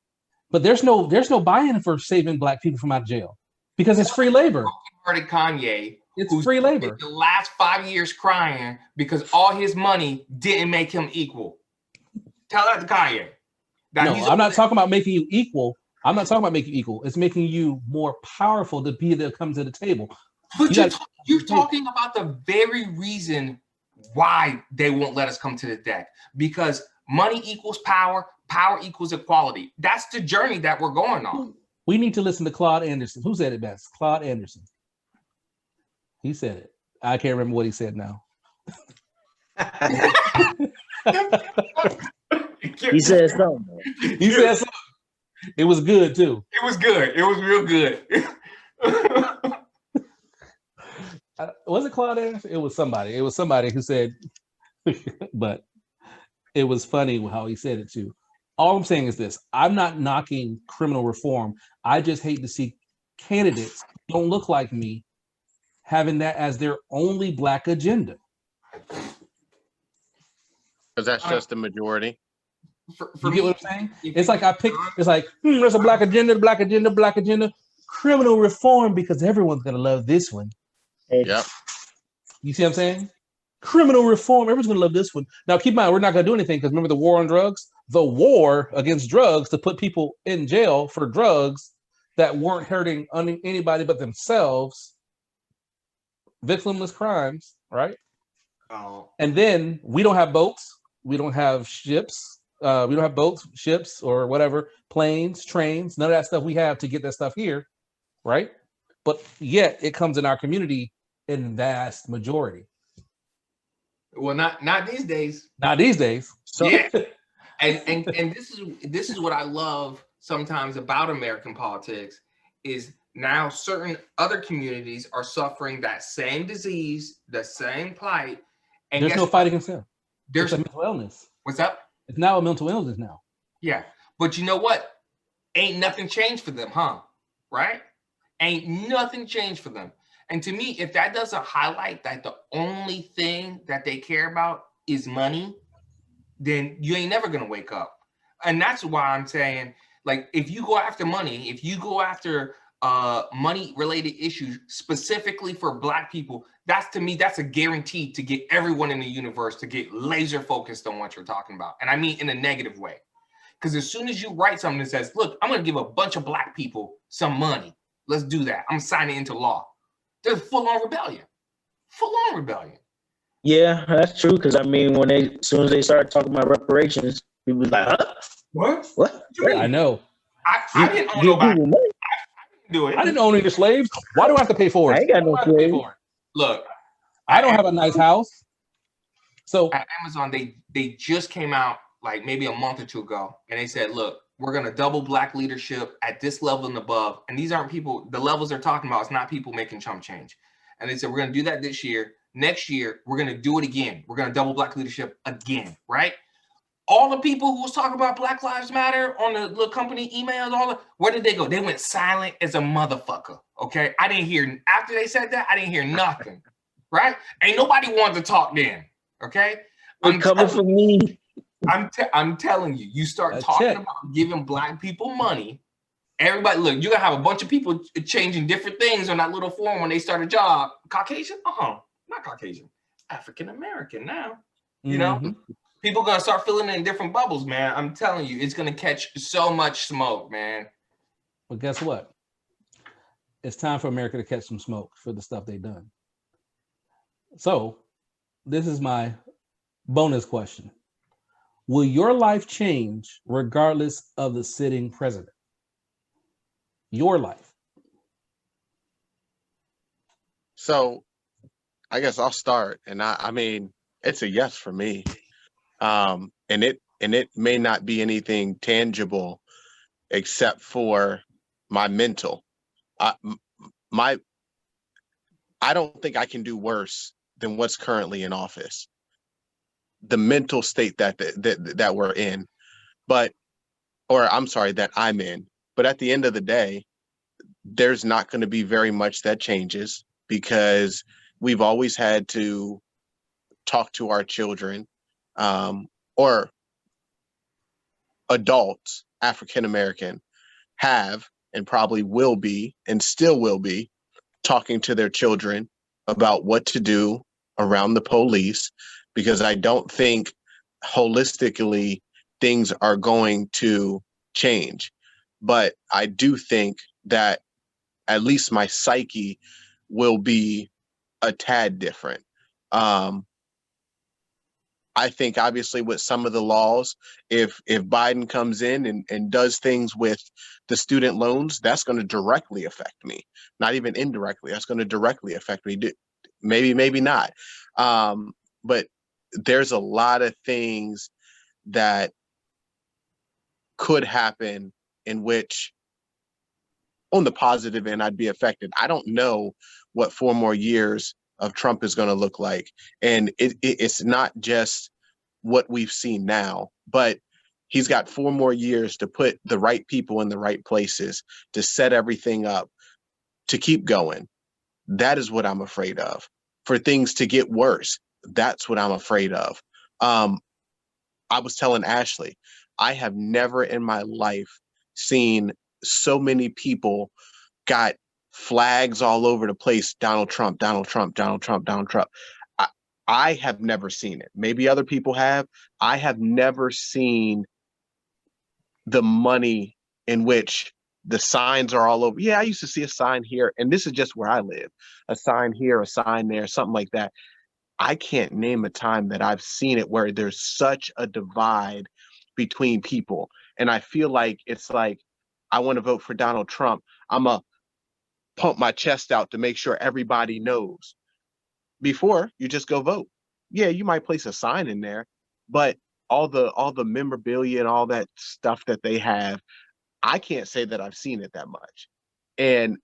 But there's no buy-in for saving black people from out of jail. because it's free labor. Hearted Kanye, It's who's free labor. spent the last 5 years crying because all his money didn't make him equal. Tell that to Kanye. Now, No, he's I'm not talking about making you equal. I'm not talking about making you equal. It's making you more powerful to be able to come to the table. But You you're talking about the very reason why they won't let us come to the deck, because money equals power, power equals equality. That's the journey that we're going on. We need to listen to Claude Anderson. Who said it best? Claude Anderson. He said it. I can't remember what he said now. He said something. He said something. It was good too. It was good. It was real good. Was it Claude Anderson? It was somebody. It was somebody who said, but it was funny how he said it too. All I'm saying is this: I'm not knocking criminal reform. I just hate to see candidates who don't look like me having that as their only Black agenda. Because that's just the majority. For You get what I'm saying? if It's you- like I pick. It's like there's a Black agenda, Black agenda, Black agenda. Criminal reform because everyone's gonna love this one. Yep. You see what I'm saying? Criminal reform. Everyone's going to love this one. Now, keep in mind, we're not going to do anything because remember the war on drugs? The war against drugs to put people in jail for drugs that weren't hurting anybody but themselves. Victimless crimes, right? Oh, And then we don't have boats. We don't have ships. We don't have boats, ships, or whatever, planes, trains, none of that stuff we have to get that stuff here, right? But yet it comes in our community in vast majority. well, not these days. Not these days. So Yeah. And this is what I love sometimes about American politics is now certain other communities are suffering that same disease, the same plight. And There's guess no what? fight against them. There's It's a mental illness. what's up? It's now a mental illness now. Yeah. But you know what? Ain't nothing changed for them, huh? Right? Ain't nothing changed for them. And to me, if that doesn't highlight that the only thing that they care about is money, then you ain't never gonna wake up. And that's why I'm saying, like, if you go after money, if you go after money related issues specifically for Black people, that's to me, that's a guarantee to get everyone in the universe to get laser focused on what you're talking about. And I mean in a negative way. Because as soon as you write something that says, look, I'm gonna give a bunch of Black people some money. Let's do that. I'm signing into law. There's full-on rebellion. Full-on rebellion. Yeah, that's true. Because I mean, as soon as they start talking about reparations, people was like, "Huh? What? What? you mean? I know. I didn't own Give nobody. people money? Do it. I didn't own any slaves. Why do I have to pay for it? I ain't got no Why do I have to pay slaves. for it? Look, I don't have a nice house. So at Amazon, they just came out like maybe a month or two ago, and they said, look, we're gonna double Black leadership at this level and above. And these aren't people, the levels they're talking about, it's not people making chump change. And they said, we're gonna do that this year. Next year, we're gonna do it again. We're gonna double Black leadership again, right? All the people who was talking about Black Lives Matter on the little company emails, where did they go? They went silent as a motherfucker. Okay. I didn't hear after they said that, I didn't hear nothing. Right? Ain't nobody wanted to talk then. Okay. They coming for me. I'm telling you, you start A talking check. about giving Black people money. Everybody, look, you're gonna have a bunch of people changing different things on that little form when they start a job. Caucasian? Not Caucasian. African American now. You know, mhm. people gonna start filling in different bubbles, man. I'm telling you, it's gonna catch so much smoke, man. But guess what? It's time for America to catch some smoke for the stuff they've done. So, this is my bonus question. Will your life change regardless of the sitting president? Your life. So I guess I'll start. And I mean, it's a yes for me. And it may not be anything tangible except for my mental. I don't think I can do worse than what's currently in office. The mental state that we're in, that I'm in. But at the end of the day, there's not going to be very much that changes because we've always had to talk to our children or adults, African American, have and probably will be and still will be talking to their children about what to do around the police, because I don't think holistically things are going to change. But I do think that at least my psyche will be a tad different. Um, I think obviously with some of the laws, if Biden comes in and does things with the student loans, that's going to directly affect me. Not even indirectly. That's going to directly affect me. Maybe, maybe not. But there's a lot of things that could happen in which, on the positive end, I'd be affected. I don't know what 4 more years of Trump is going to look like. And it's not just what we've seen now, but he's got 4 more years to put the right people in the right places, to set everything up, to keep going. That is what I'm afraid of. For things to get worse, that's what I'm afraid of. I was telling Ashley, I have never in my life seen so many people got flags all over the place. Donald Trump, Donald Trump, Donald Trump, Donald Trump. I have never seen it. Maybe other people have. I have never seen the money in which the signs are all over. Yeah, I used to see a sign here, and this is just where I live. A sign here, a sign there, something like that. I can't name a time that I've seen it where there's such a divide between people. And I feel like it's like, I want to vote for Donald Trump. I'm going to pump my chest out to make sure everybody knows. Before, you just go vote. Yeah, you might place a sign in there, but all the memorabilia and all that stuff that they have, I can't say that I've seen it that much. And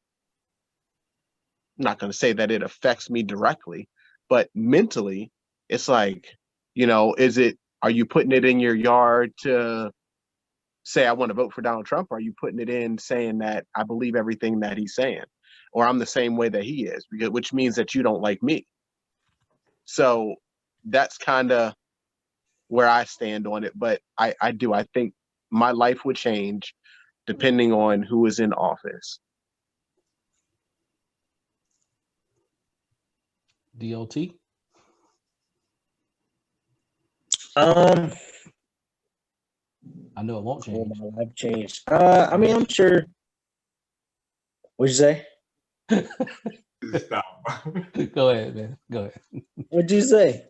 I'm not going to say that it affects me directly, but mentally, it's like, are you putting it in your yard to say, I want to vote for Donald Trump? Or are you putting it in saying that I believe everything that he's saying, or I'm the same way that he is, which means that you don't like me. So that's kind of where I stand on it. But I think my life would change depending on who is in office. DOT. Um, I know it won't will change. my life change? I mean, I'm sure. What'd you say? Stop. Go ahead, man. Go ahead. What'd you say?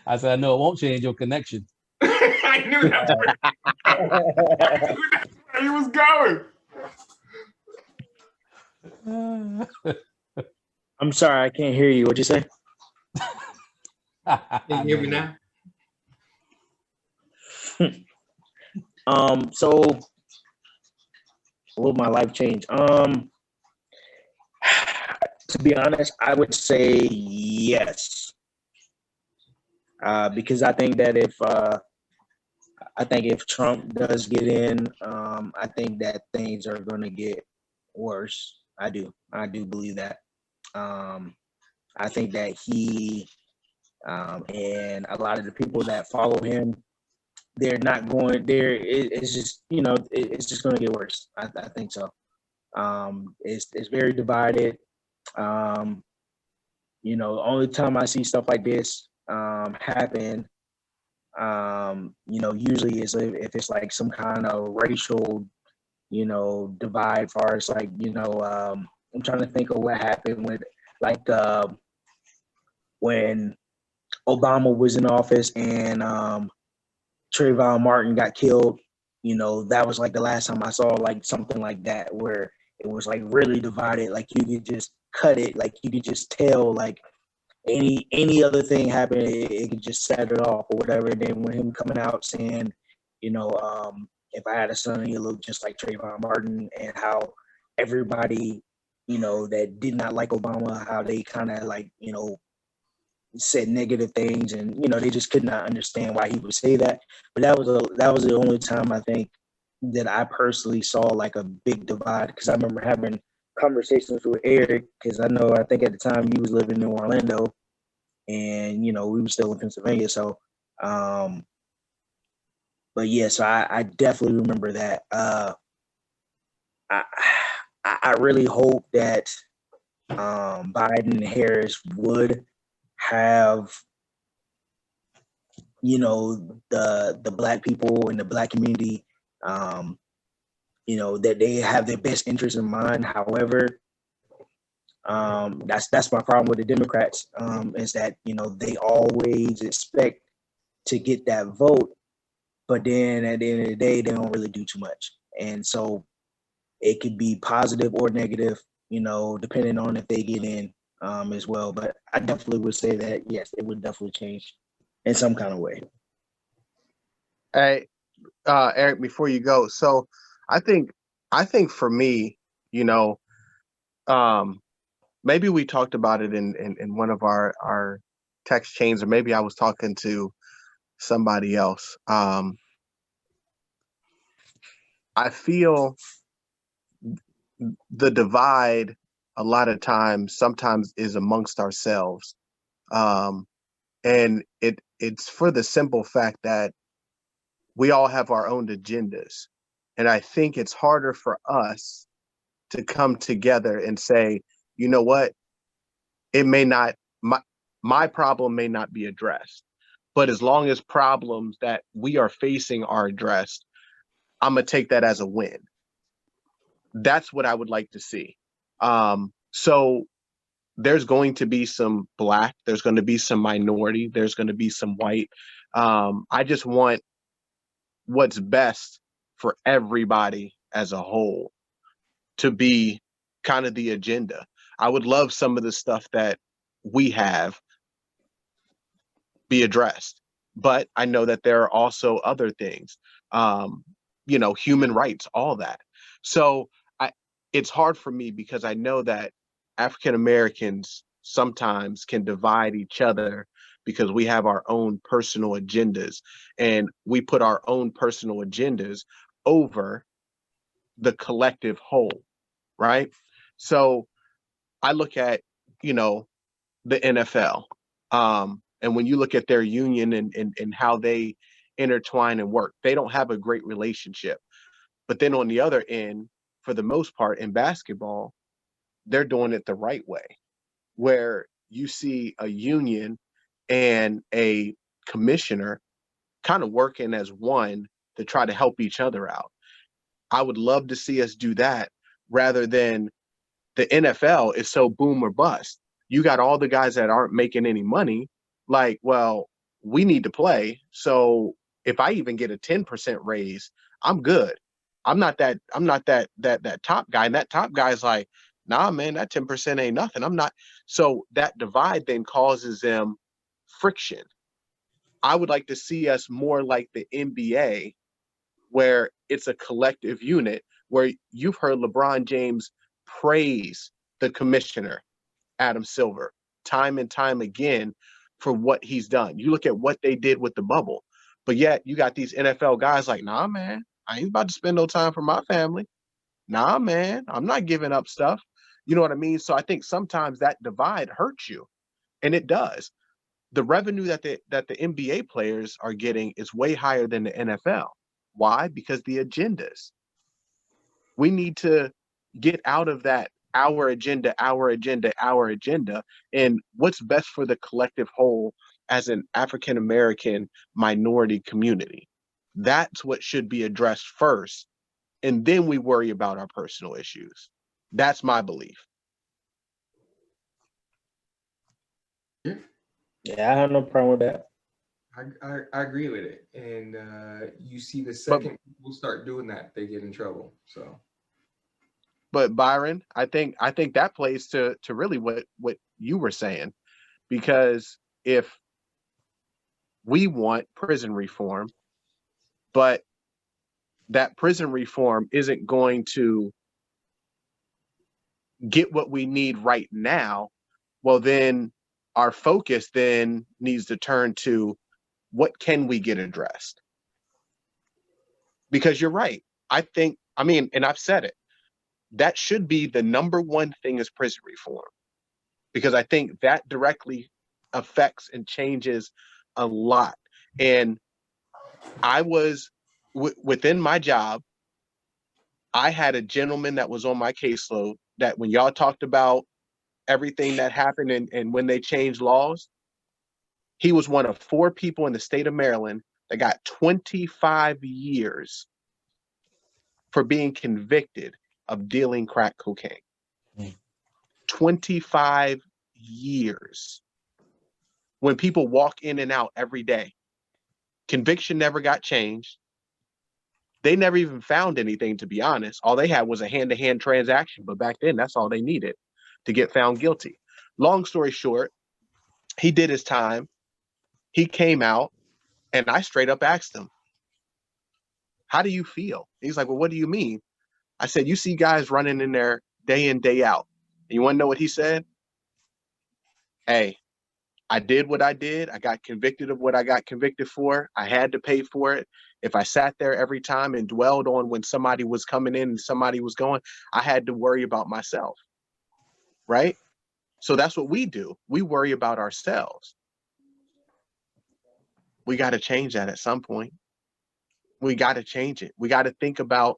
I said I know it won't change your connection. I knew that's where, I knew that's where he was going. I'm sorry, I can't hear you. What'd you say? Can you hear me now? So will my life change? To be honest, I would say yes. Because I think that if Trump does get in, I think that things are going to get worse. I do believe that. I think that he and a lot of the people that follow him, they're not going there. It's just, it's just going to get worse. I think so. It's very divided. The only time I see stuff like this happen, usually is if it's like some kind of racial, divide, far as like, I'm trying to think of what happened with like when Obama was in office and Trayvon Martin got killed. That was like the last time I saw like something like that where it was like really divided. Like you could just cut it, like you could just tell like any other thing happened, it could just set it off or whatever. And then when him coming out saying, if I had a son, he looked just like Trayvon Martin, and how everybody, that did not like Obama, how they kind of like, said negative things, and they just could not understand why he would say that. But that was the only time I think that I personally saw like a big divide, because I remember having conversations with Eric, because I think at the time he was living in Orlando, and we were still in Pennsylvania. So but yeah, so I definitely remember that. I really hope that Biden and Harris would have, you know, the black people and the black community, you know, that they have their best interests in mind. However, that's my problem with the Democrats, is that, you know, they always expect to get that vote, but then at the end of the day, they don't really do too much. And so it could be positive or negative, you know, depending on if they get in as well. But I definitely would say that, yes, it would definitely change in some kind of way. Hey, Eric, before you go, so I think for me, you know, um, maybe we talked about it in one of our text chains, or maybe I was talking to somebody else. I feel the divide a lot of times sometimes is amongst ourselves. Um, and it's for the simple fact that we all have our own agendas. And I think it's harder for us to come together and say, you know what, it may not, my problem may not be addressed, but as long as problems that we are facing are addressed, I'm gonna take that as a win. That's what I would like to see. So there's going to be some black, there's going to be some minority, there's going to be some white. I just want what's best for everybody as a whole to be kind of the agenda. I would love some of the stuff that we have be addressed, but I know that there are also other things, you know, human rights, all that. So it's hard for me because I know that African Americans sometimes can divide each other because we have our own personal agendas, and we put our own personal agendas over the collective whole, right? So I look at, you know, the NFL. And when you look at their union and how they intertwine and work, they don't have a great relationship. But then on the other end, for the most part in basketball, they're doing it the right way, where you see a union and a commissioner kind of working as one to try to help each other out. I would love to see us do that rather than the NFL is so boom or bust. You got all the guys that aren't making any money. Like, well, we need to play. So if I even get a 10% raise, I'm good. I'm not that top guy. And that top guy's like, nah, man, that 10% ain't nothing. I'm not. So that divide then causes them friction. I would like to see us more like the NBA, where it's a collective unit, where you've heard LeBron James praise the commissioner, Adam Silver, time and time again for what he's done. You look at what they did with the bubble, but yet you got these NFL guys like, nah, man, I ain't about to spend no time for my family. Nah, man, I'm not giving up stuff. You know what I mean? So I think sometimes that divide hurts you, and it does. The revenue that the NBA players are getting is way higher than the NFL. Why? Because the agendas. We need to get out of that our agenda, our agenda, our agenda, and what's best for the collective whole as an African American minority community. That's what should be addressed first, and then we worry about our personal issues. That's my belief. Yeah, Yeah, I have no problem with that. I agree with it. And you see the But second people start doing that, they get in trouble. So but Byron, I think that plays to really what you were saying, because if we want prison reform, but that prison reform isn't going to get what we need right now, well, then our focus then needs to turn to what can we get addressed? Because you're right. I mean, and I've said it, that should be the number one thing is prison reform, because I think that directly affects and changes a lot. And I was within my job, I had a gentleman that was on my caseload that when y'all talked about everything that happened and when they changed laws, he was one of 4 people in the state of Maryland that got 25 years for being convicted of dealing crack cocaine. 25 years. When people walk in and out every day, conviction never got changed. They never even found anything, to be honest. All they had was a hand-to-hand transaction, but back then, that's all they needed to get found guilty. Long story short, he did his time. He came out, and I straight up asked him, how do you feel? He's like, well, what do you mean? I said, you see guys running in there day in, day out. And you want to know what he said? Hey, I did what I did. I got convicted of what I got convicted for. I had to pay for it. If I sat there every time and dwelled on when somebody was coming in and somebody was going, I had to worry about myself. Right? So that's what we do. We worry about ourselves. We got to change that at some point. We got to change it. We got to think about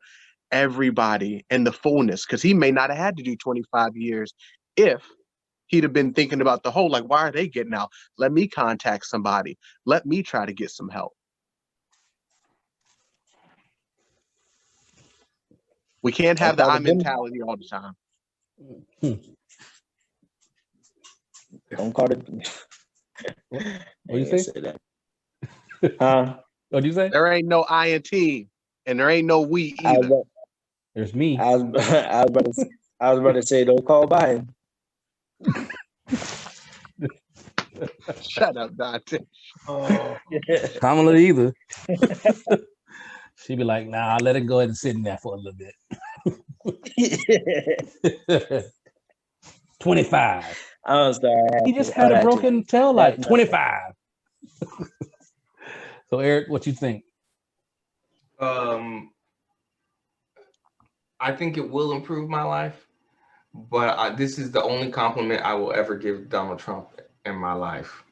everybody and the fullness, because he may not have had to do 25 years if he'd have been thinking about the whole, like, why are they getting out? Let me contact somebody. Let me try to get some help. We can't have the I mentality all the time. Don't call it. What do you say? What do you say? There ain't no I in team, and there ain't no we either. There's me. I was about to say, don't call Biden. Shut up, Dante. Kamala either. She'd be like, nah, let it go ahead and sit in there for a little bit. 25. I'm sorry. He just had a broken tail light. 25. So, Eric, what you think? I think it will improve my life, but this is the only compliment I will ever give Donald Trump in my life.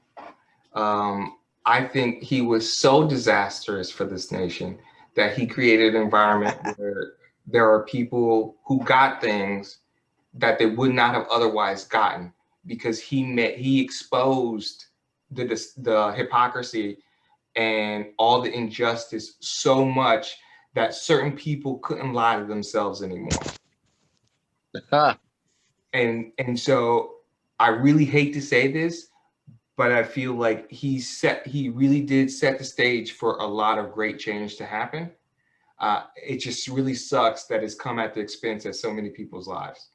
I think he was so disastrous for this nation that he created an environment where there are people who got things that they would not have otherwise gotten because he exposed the hypocrisy and all the injustice so much that certain people couldn't lie to themselves anymore. And so I really hate to say this, but I feel like he really did set the stage for a lot of great change to happen. It just really sucks that it's come at the expense of so many people's lives.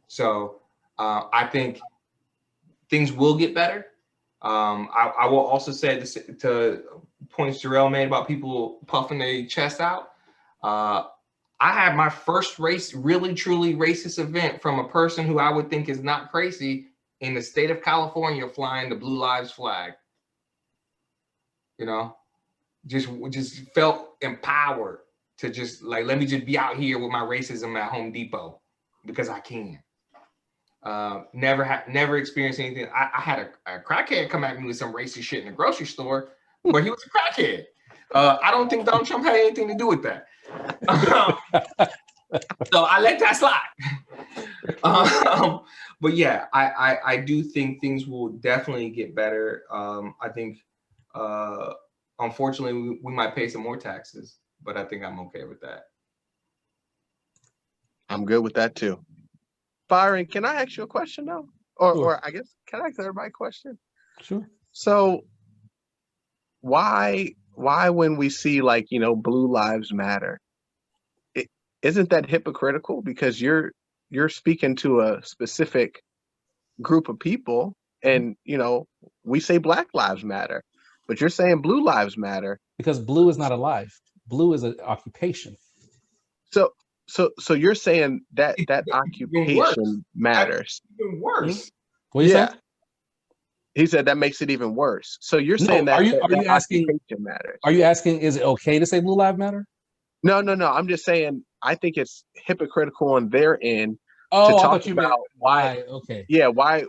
So I think things will get better. I will also say this to points Jarrell made about people puffing their chest out. I had my first really truly racist event from a person who I would think is not crazy in the state of California flying the Blue Lives flag. You know, just felt empowered to just like, let me just be out here with my racism at Home Depot because I can. Never experienced anything. I had a crackhead come at me with some racist shit in the grocery store, but he was a crackhead. I don't think Donald Trump had anything to do with that. So I let that slide. But yeah, I do think things will definitely get better. I think, unfortunately, we might pay some more taxes, but I think I'm okay with that. I'm good with that too. Byron, can I ask you a question though? Or I guess, can I ask everybody a question? Sure. So why when we see like, Blue Lives Matter, isn't that hypocritical? Because you're speaking to a specific group of people and, we say Black Lives Matter, but you're saying Blue Lives Matter. Because blue is not a life. Blue is an occupation. So you're saying that occupation matters. Even worse. What you say? He said that makes it even worse. So you're saying that, are you asking, occupation matters. Are you asking, is it okay to say Blue Lives Matter? No. I'm just saying, I think it's hypocritical on their end. Oh, to I talk thought you about meant why. Okay. Yeah, why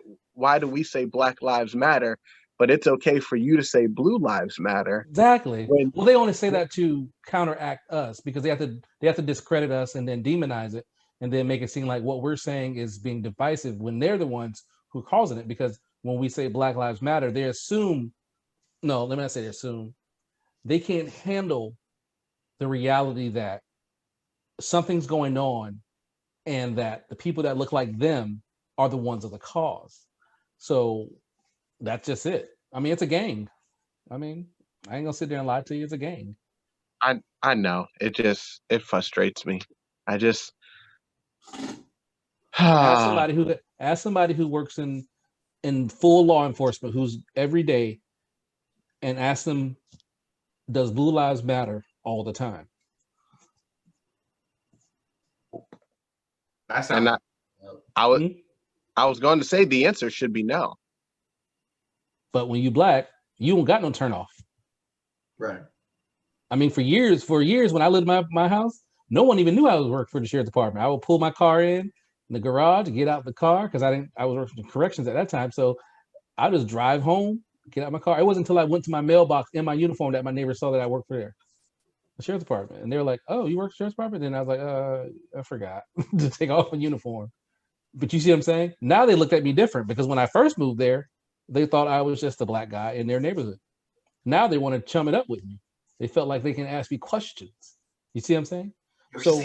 do we say Black Lives Matter but it's okay for you to say Blue Lives Matter. Exactly. When Well, they only say that to counteract us because they have to discredit us and then demonize it and then make it seem like what we're saying is being divisive when they're the ones who are causing it. Because when we say Black Lives Matter, they assume, no, let me not say they assume, they can't handle the reality that something's going on and that the people that look like them are the ones of the cause. So that's just it. I mean, it's a gang. I mean, I ain't gonna sit there and lie to you. It's a gang. I know it frustrates me. I just Ask somebody who works in full law enforcement, who's every day, and ask them, does Blue Lives Matter all the time? That's and not. I was going to say the answer should be no. But when you black, you don't got no turn off. Right. I mean, for years when I lived in my house, no one even knew I was working for the sheriff's department. I would pull my car in the garage, get out the car because I was working in corrections at that time. So I just drive home, get out my car. It wasn't until I went to my mailbox in my uniform that my neighbors saw that I worked for the sheriff's department, and they were like, "Oh, you work for the sheriff's department?" And I was like, "I forgot to take off my uniform." But you see what I'm saying? Now they looked at me different because when I first moved there, they thought I was just a black guy in their neighborhood. Now they want to chum it up with me. They felt like they can ask me questions. You see what I'm saying? So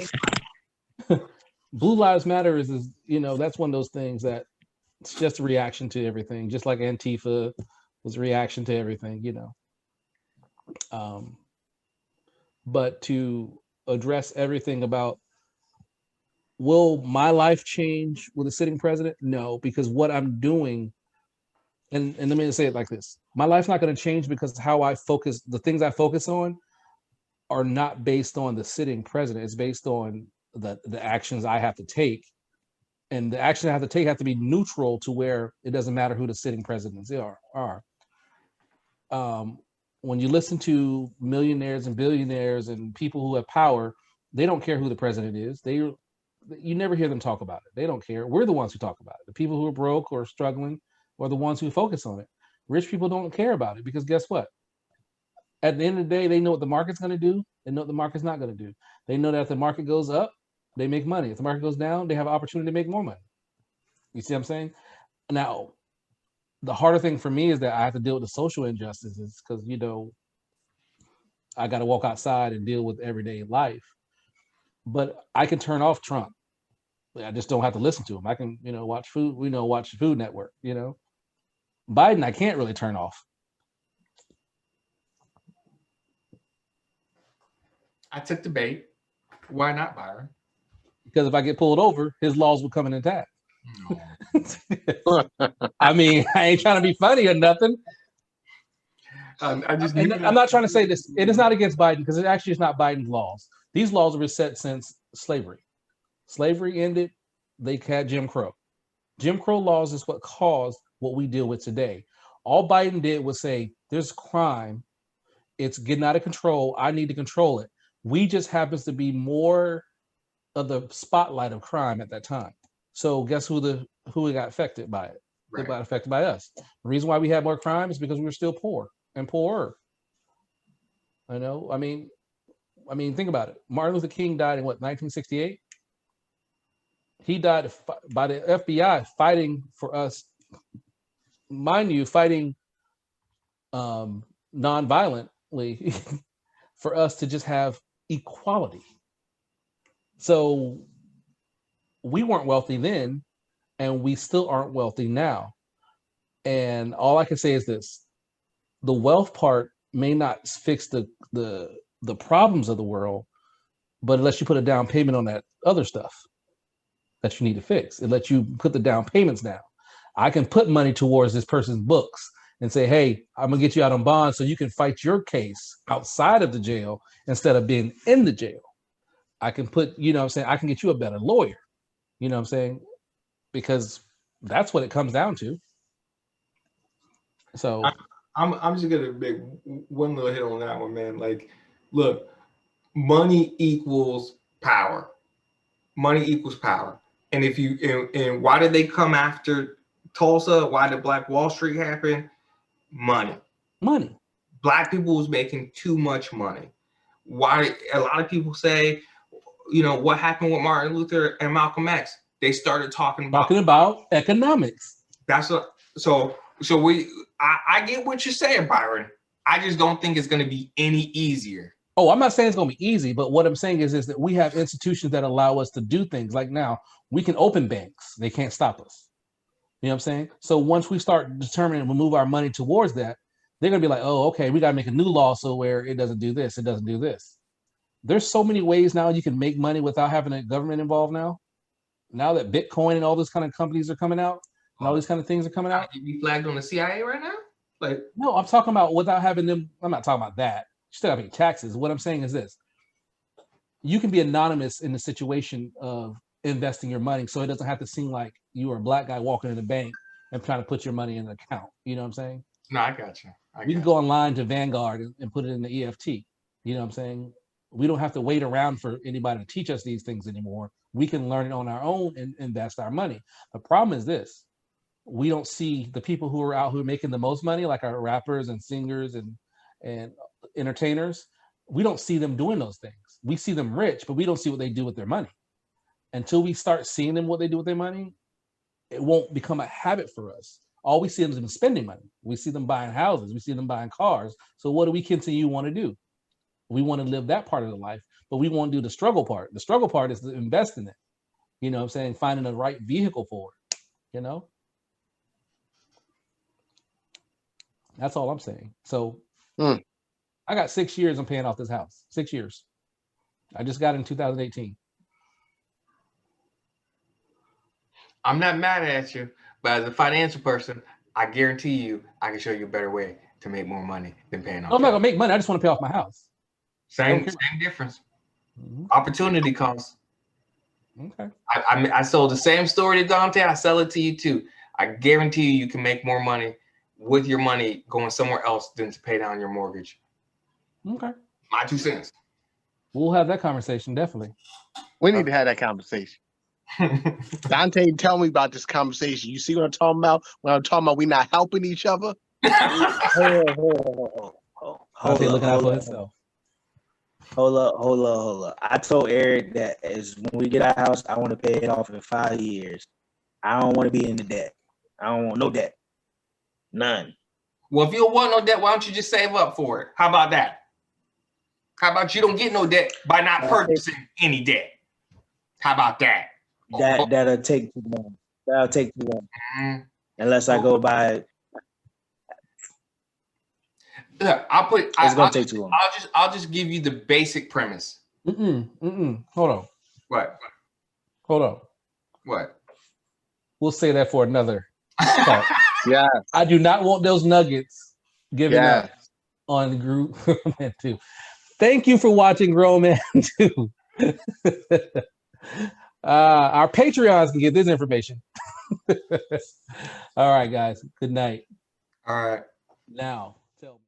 Blue Lives Matter is that's one of those things that it's just a reaction to everything, just like Antifa was a reaction to everything, but to address everything about, will my life change with a sitting president? No, because what I'm doing, and let me say it like this, my life's not going to change because the things I focus on are not based on the sitting president. It's based on the actions I have to take. And the actions I have to take have to be neutral to where it doesn't matter who the sitting presidents are. When you listen to millionaires and billionaires and people who have power, they don't care who the president is. You never hear them talk about it. They don't care. We're the ones who talk about it. The people who are broke or struggling are the ones who focus on it. Rich people don't care about it because guess what? At the end of the day, they know what the market's going to do. They know what the market's not going to do. They know that if the market goes up, they make money. If the market goes down, they have an opportunity to make more money. You see what I'm saying? Now, the harder thing for me is that I have to deal with the social injustices because, I got to walk outside and deal with everyday life. But I can turn off Trump. I just don't have to listen to him. I can, watch the Food Network, Biden, I can't really turn off. I took the bait. Why not, Byron? Because if I get pulled over, his laws will come in intact. I mean, I ain't trying to be funny or nothing. I'm not trying to say this. It is not against Biden because it actually is not Biden's laws. These laws were set since slavery. Slavery ended. They had Jim Crow. Jim Crow laws is what caused what we deal with today. All Biden did was say, there's crime. It's getting out of control. I need to control it. We just happens to be more of the spotlight of crime at that time. So guess who got affected by it? Right. They got affected by us. The reason why we had more crime is because we were still poor and poorer. I mean, think about it. Martin Luther King died in 1968? He died by the FBI fighting for us, mind you, fighting non-violently for us to just have equality. So we weren't wealthy then, and we still aren't wealthy now. And all I can say is this: the wealth part may not fix the problems of the world, but unless you put a down payment on that other stuff that you need to fix, it lets you put the down payments down. I can put money towards this person's books and say, hey, I'm gonna get you out on bond so you can fight your case outside of the jail instead of being in the jail. I can put, I can get you a better lawyer, because that's what it comes down to. So I'm just gonna make one little hit on that one, man. Like, look, money equals power. Money equals power. And and why did they come after Tulsa? Why did Black Wall Street happen? Money. Money. Black people was making too much money. Why? A lot of people say, you know, what happened with Martin Luther and Malcolm X? They started talking about Economics. that's what. So I get what you're saying, Byron. I just don't think it's going to be any easier. Oh, I'm not saying it's going to be easy, but what I'm saying is that we have institutions that allow us to do things. Like now, we can open banks. They can't stop us. You know what I'm saying? So once we start determining and we move our money towards that, they're going to be like, oh, okay, we got to make a new law so where it doesn't do this, it doesn't do this. There's so many ways now you can make money without having a government involved now. Now that Bitcoin and all those kind of companies are coming out, and all these kind of things are coming out. You be flagged on the CIA right now? Like, no, I'm talking about without having them. I'm not talking about that. You still got to pay taxes. What I'm saying is this: you can be anonymous in the situation of investing your money, so it doesn't have to seem like you are a black guy walking in the bank and trying to put your money in an account. You know what I'm saying? No, I got you. You can go online to Vanguard and put it in the EFT. You know what I'm saying? We don't have to wait around for anybody to teach us these things anymore. We can learn it on our own and invest our money. The problem is this: we don't see the people who are out who are making the most money, like our rappers and singers and entertainers. We don't see them doing those things. We see them rich, but we don't see what they do with their money. Until we start seeing them what they do with their money, it won't become a habit for us. All we see them is spending money. We see them buying houses. We see them buying cars. So what do we continue want to do? We want to live that part of the life, but we won't do the struggle part. The struggle part is to invest in it. You know what I'm saying? Finding the right vehicle for it, you know? That's all I'm saying. So I got 6 years I'm paying off this house. 6 years. I just got it in 2018. I'm not mad at you, but as a financial person, I guarantee you I can show you a better way to make more money than paying off. I'm not gonna make money. I just want to pay off my house. Same difference. Opportunity cost. Okay. I sold the same story to Dante. I sell it to you too. I guarantee you can make more money with your money going somewhere else than to pay down your mortgage. Okay. My 2 cents. We'll have that conversation, definitely. We need to have that conversation. Dante, tell me about this conversation. You see what I'm talking about? When I'm talking about we not helping each other? Hold Looking out for himself. Hold up. I told Eric that as when we get our house, I want to pay it off in 5 years. I don't want to be in the debt. I don't want no debt. None. Well, if you don't want no debt, why don't you just save up for it? How about that? How about you don't get no debt by not purchasing any debt? How about that? That'll take too long. That'll take too long. Unless I go buy. Look, It's gonna take too long. I'll just give you the basic premise. Hold on. What? Hold on. What? We'll say that for another talk. Yeah. I do not want those nuggets given Yeah. up on the group Man 2. Thank you for watching Grown Man 2. Our Patreons can get this information. All right, guys. Good night. All right. Now, tell me.